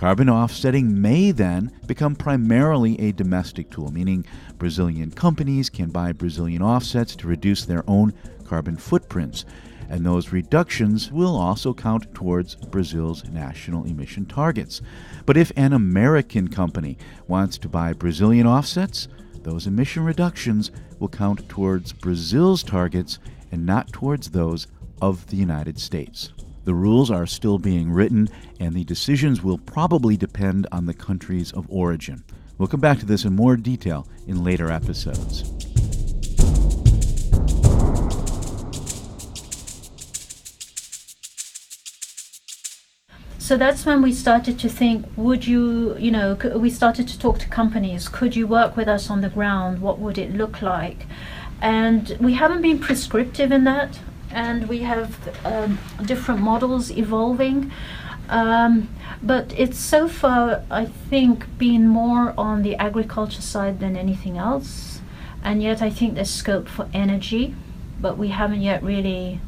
Carbon offsetting may then become primarily a domestic tool, meaning Brazilian companies can buy Brazilian offsets to reduce their own carbon footprints, and those reductions will also count towards Brazil's national emission targets. But if an American company wants to buy Brazilian offsets, those emission reductions will count towards Brazil's targets and not towards those of the United States. The rules are still being written, and the decisions will probably depend on the countries of origin. We'll come back to this in more detail in later episodes. So that's when we started to think, would you, we started to talk to companies, could you work with us on the ground? What would it look like? And we haven't been prescriptive in that, and we have different models evolving. But it's so far, I think, been more on the agriculture side than anything else. And yet I think there's scope for energy, but we haven't yet really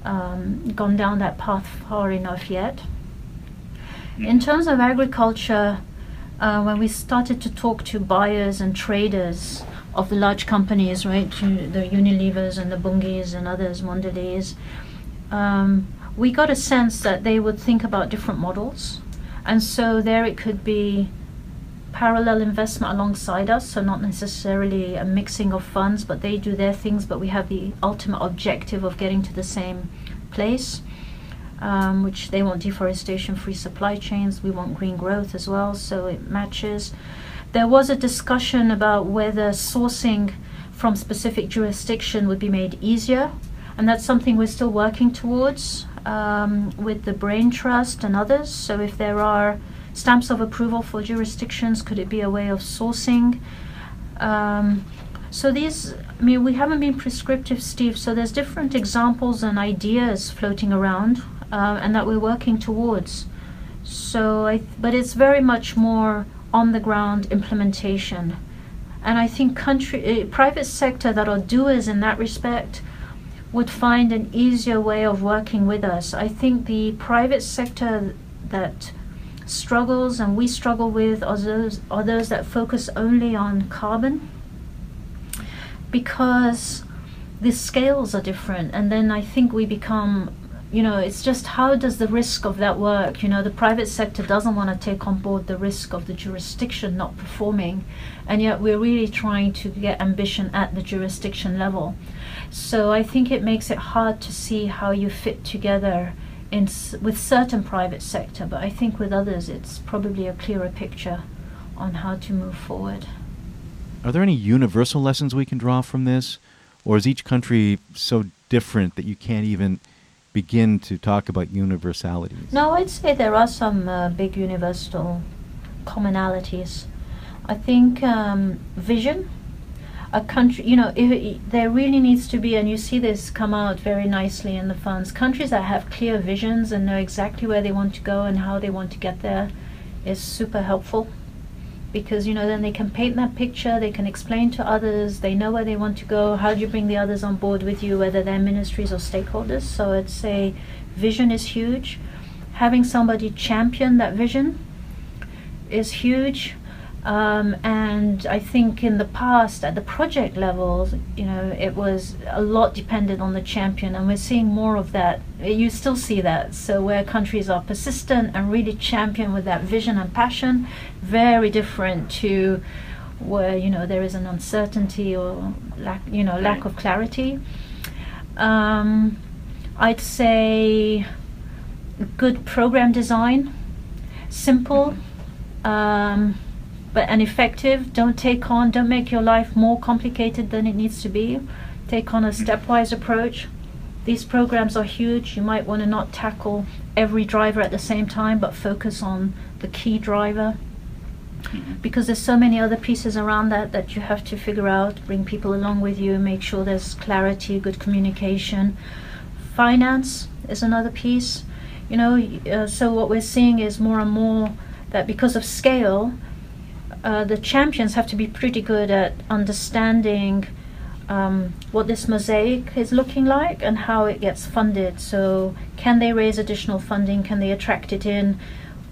gone down that path far enough yet. In terms of agriculture, when we started to talk to buyers and traders of the large companies, right, the Unilevers and the Bungis and others, Mondelez, we got a sense that they would think about different models. And so there it could be parallel investment alongside us, so not necessarily a mixing of funds, but they do their things, but we have the ultimate objective of getting to the same place. Which they want deforestation-free supply chains. We want green growth as well, so it matches. There was a discussion about whether sourcing from specific jurisdiction would be made easier, and that's something we're still working towards with the Brain Trust and others. So if there are stamps of approval for jurisdictions, could it be a way of sourcing? So these, we haven't been prescriptive, Steve, so there's different examples and ideas floating around. And that we're working towards. So, but it's very much more on the ground implementation. And I think private sector that are doers in that respect would find an easier way of working with us. I think the private sector that struggles and we struggle with are those that focus only on carbon, because the scales are different. And then I think we become, it's just how does the risk of that work? The private sector doesn't want to take on board the risk of the jurisdiction not performing, and yet we're really trying to get ambition at the jurisdiction level. So I think it makes it hard to see how you fit together with certain private sector, but I think with others it's probably a clearer picture on how to move forward. Are there any universal lessons we can draw from this? Or is each country so different that you can't even begin to talk about universalities? No, I'd say there are some big universal commonalities. I think vision, a country, there really needs to be, and you see this come out very nicely in the funds, countries that have clear visions and know exactly where they want to go and how they want to get there is super helpful. Because then they can paint that picture, they can explain to others, they know where they want to go. How do you bring the others on board with you, whether they're ministries or stakeholders? So I'd say vision is huge. Having somebody champion that vision is huge. And I think in the past, at the project level, it was a lot dependent on the champion, and we're seeing more of that. You still see that. So where countries are persistent and really champion with that vision and passion, very different to where there is an uncertainty or lack of clarity. I'd say good program design, simple. But effective. Don't make your life more complicated than it needs to be. Take on a stepwise approach. These programs are huge. You might want to not tackle every driver at the same time, but focus on the key driver. Because there's so many other pieces around that you have to figure out, bring people along with you, make sure there's clarity, good communication. Finance is another piece. So what we're seeing is more and more that because of scale, the champions have to be pretty good at understanding what this mosaic is looking like and how it gets funded. So can they raise additional funding? Can they attract it in?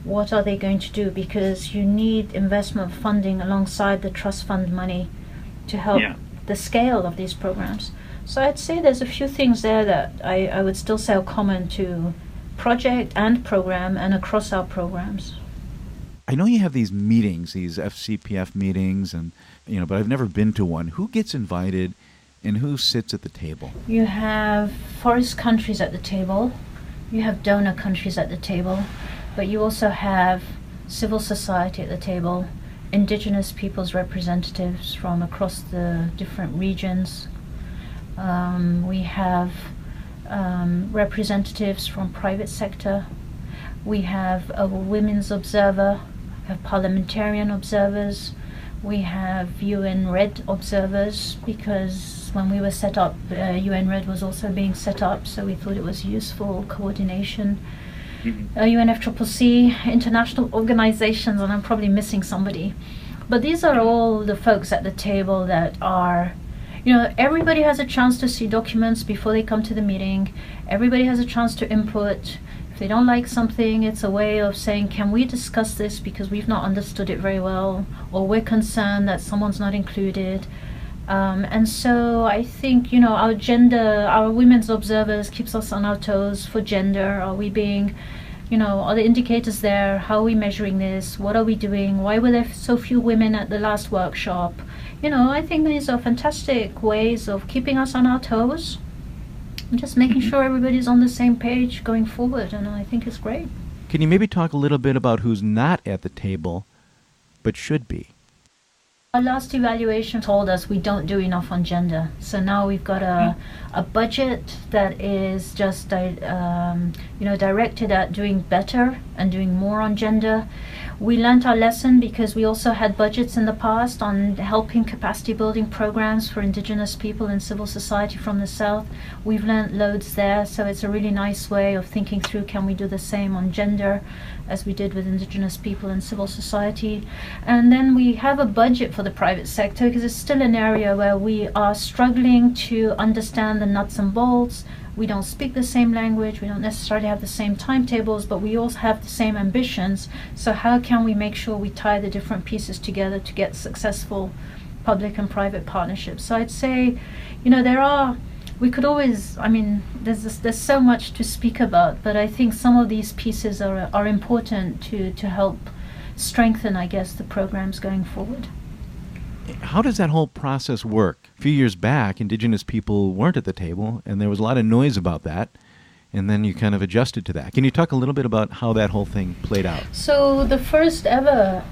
what are they going to do, because you need investment funding alongside the trust fund money to help the scale of these programs. So I'd say there's a few things there that I would still say are common to project and program and across our programs. I know you have these meetings, these Fcpf meetings, and but I've never been to one. Who gets invited and who sits at the table? You have forest countries at the table, you have donor countries at the table, but you also have civil society at the table, indigenous peoples' representatives from across the different regions. We have representatives from private sector. We have a women's observer, we have parliamentarian observers. We have UN Red observers, because when we were set up, UN Red was also being set up, so we thought it was useful coordination. UNFCCC, international organizations, and I'm probably missing somebody. But these are all the folks at the table that are, everybody has a chance to see documents before they come to the meeting. Everybody has a chance to input. If they don't like something, it's a way of saying, can we discuss this because we've not understood it very well, or we're concerned that someone's not included. And so I think, our gender, our women's observers keeps us on our toes for gender. Are we being, are the indicators there? How are we measuring this? What are we doing? Why were there so few women at the last workshop? I think these are fantastic ways of keeping us on our toes and just making sure everybody's on the same page going forward, and I think it's great. Can you maybe talk a little bit about who's not at the table but should be? Our last evaluation told us we don't do enough on gender. So now we've got a budget that is just directed at doing better and doing more on gender. We learned our lesson because we also had budgets in the past on helping capacity building programs for indigenous people and civil society from the South. We've learned loads there, so it's a really nice way of thinking through, can we do the same on gender as we did with indigenous people and civil society. And then we have a budget for the private sector because it's still an area where we are struggling to understand the nuts and bolts. We don't speak the same language, we don't necessarily have the same timetables, but we also have the same ambitions. So how can we make sure we tie the different pieces together to get successful public and private partnerships? So I'd say, we could always, there's so much to speak about, but I think some of these pieces are important to help strengthen, I guess, the programs going forward. How does that whole process work? A few years back, indigenous people weren't at the table, and there was a lot of noise about that, and then you kind of adjusted to that. Can you talk a little bit about how that whole thing played out? So the first ever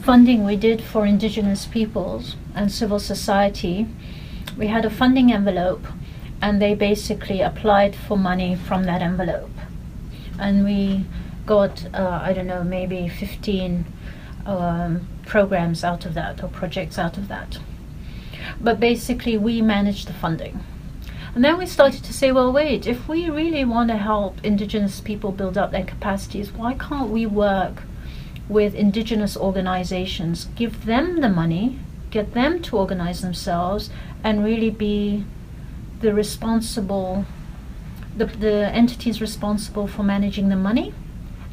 funding we did for indigenous peoples and civil society, we had a funding envelope, and they basically applied for money from that envelope. And we got, maybe 15 programs out of that, or projects out of that. But basically we managed the funding. And then we started to say, well, wait, if we really want to help indigenous people build up their capacities, why can't we work with indigenous organizations, give them the money, get them to organize themselves, and really be the entities responsible for managing the money.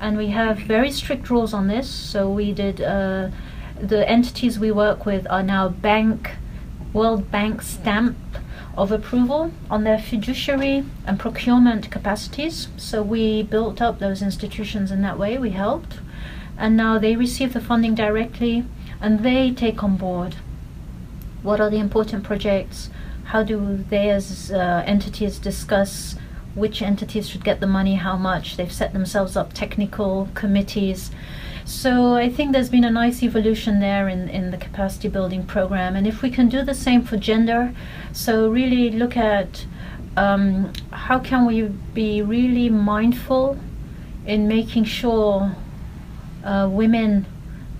And we have very strict rules on this. So we did, the entities we work with are now World Bank stamp of approval on their fiduciary and procurement capacities. So we built up those institutions in that way, we helped. And now they receive the funding directly, and they take on board what are the important projects, how do they as entities discuss which entities should get the money, how much. They've set themselves up technical committees. So I think there's been a nice evolution there in the capacity building program. And if we can do the same for gender, so really look at how can we be really mindful in making sure women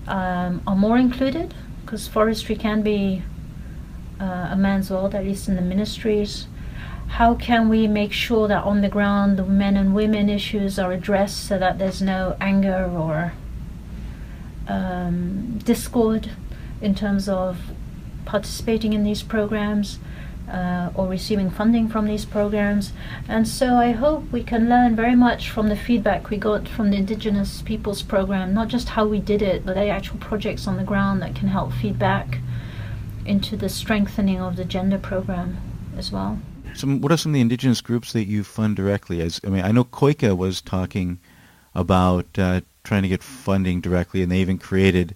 are more included, because forestry can be a man's world, at least in the ministries. How can we make sure that on the ground the men and women issues are addressed so that there's no anger or discord in terms of participating in these programs? or receiving funding from these programs. And so I hope we can learn very much from the feedback we got from the Indigenous Peoples Program, not just how we did it, but the actual projects on the ground that can help feedback into the strengthening of the gender program as well. What are some of the indigenous groups that you fund directly? I know Koika was talking about trying to get funding directly, and they even created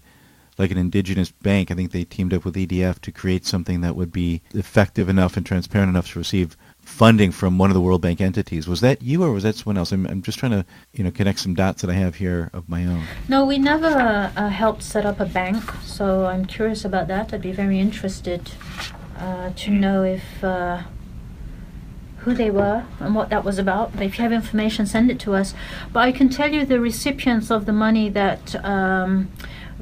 like an indigenous bank. I think they teamed up with EDF to create something that would be effective enough and transparent enough to receive funding from one of the World Bank entities. Was that you, or was that someone else? I'm just trying to connect some dots that I have here of my own. No, we never helped set up a bank, so I'm curious about that. I'd be very interested to know if who they were and what that was about. But if you have information, send it to us. But I can tell you the recipients of the money that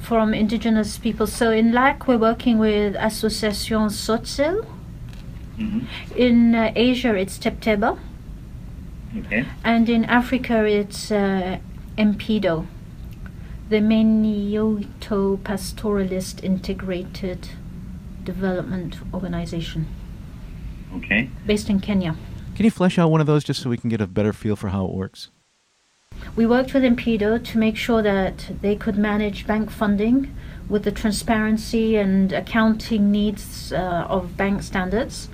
from indigenous people. So in LAC, we're working with Association Sotsel. Mm-hmm. In Asia, it's Tepteba. Okay. And in Africa, it's MPDO, the Menioto Pastoralist Integrated Development Organization. Okay. Based in Kenya. Can you flesh out one of those just so we can get a better feel for how it works? We worked with MPDO to make sure that they could manage bank funding with the transparency and accounting needs of bank standards.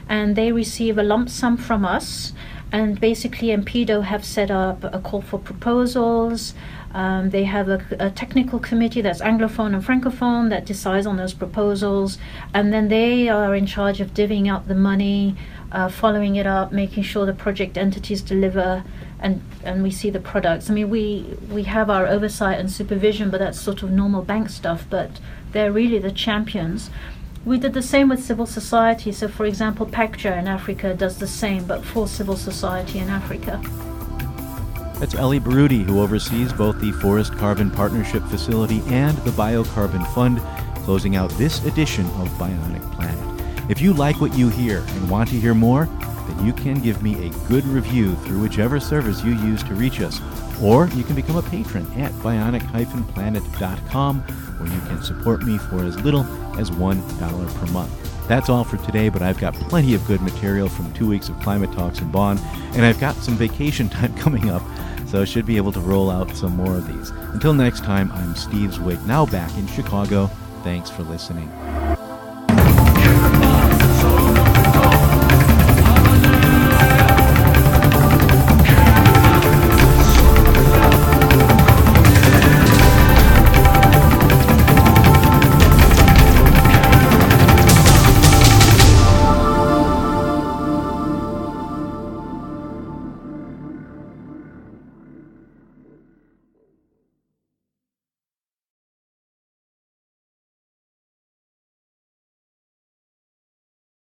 And they receive a lump sum from us. And basically MPDO have set up a call for proposals. They have a technical committee that's Anglophone and Francophone that decides on those proposals. And then they are in charge of divvying up the money, following it up, making sure the project entities deliver, and we see the products. I mean, we have our oversight and supervision, but that's sort of normal bank stuff, but they're really the champions. We did the same with civil society. So, for example, PACJA in Africa does the same, but for civil society in Africa. That's Ellie Baroudi, who oversees both the Forest Carbon Partnership Facility and the BioCarbon Fund, closing out this edition of Bionic Planet. If you like what you hear and want to hear more, then you can give me a good review through whichever service you use to reach us. Or you can become a patron at bionic-planet.com, where you can support me for as little as $1 per month. That's all for today, but I've got plenty of good material from 2 weeks of climate talks in Bonn, and I've got some vacation time coming up, so I should be able to roll out some more of these. Until next time, I'm Steve Zwig, now back in Chicago. Thanks for listening.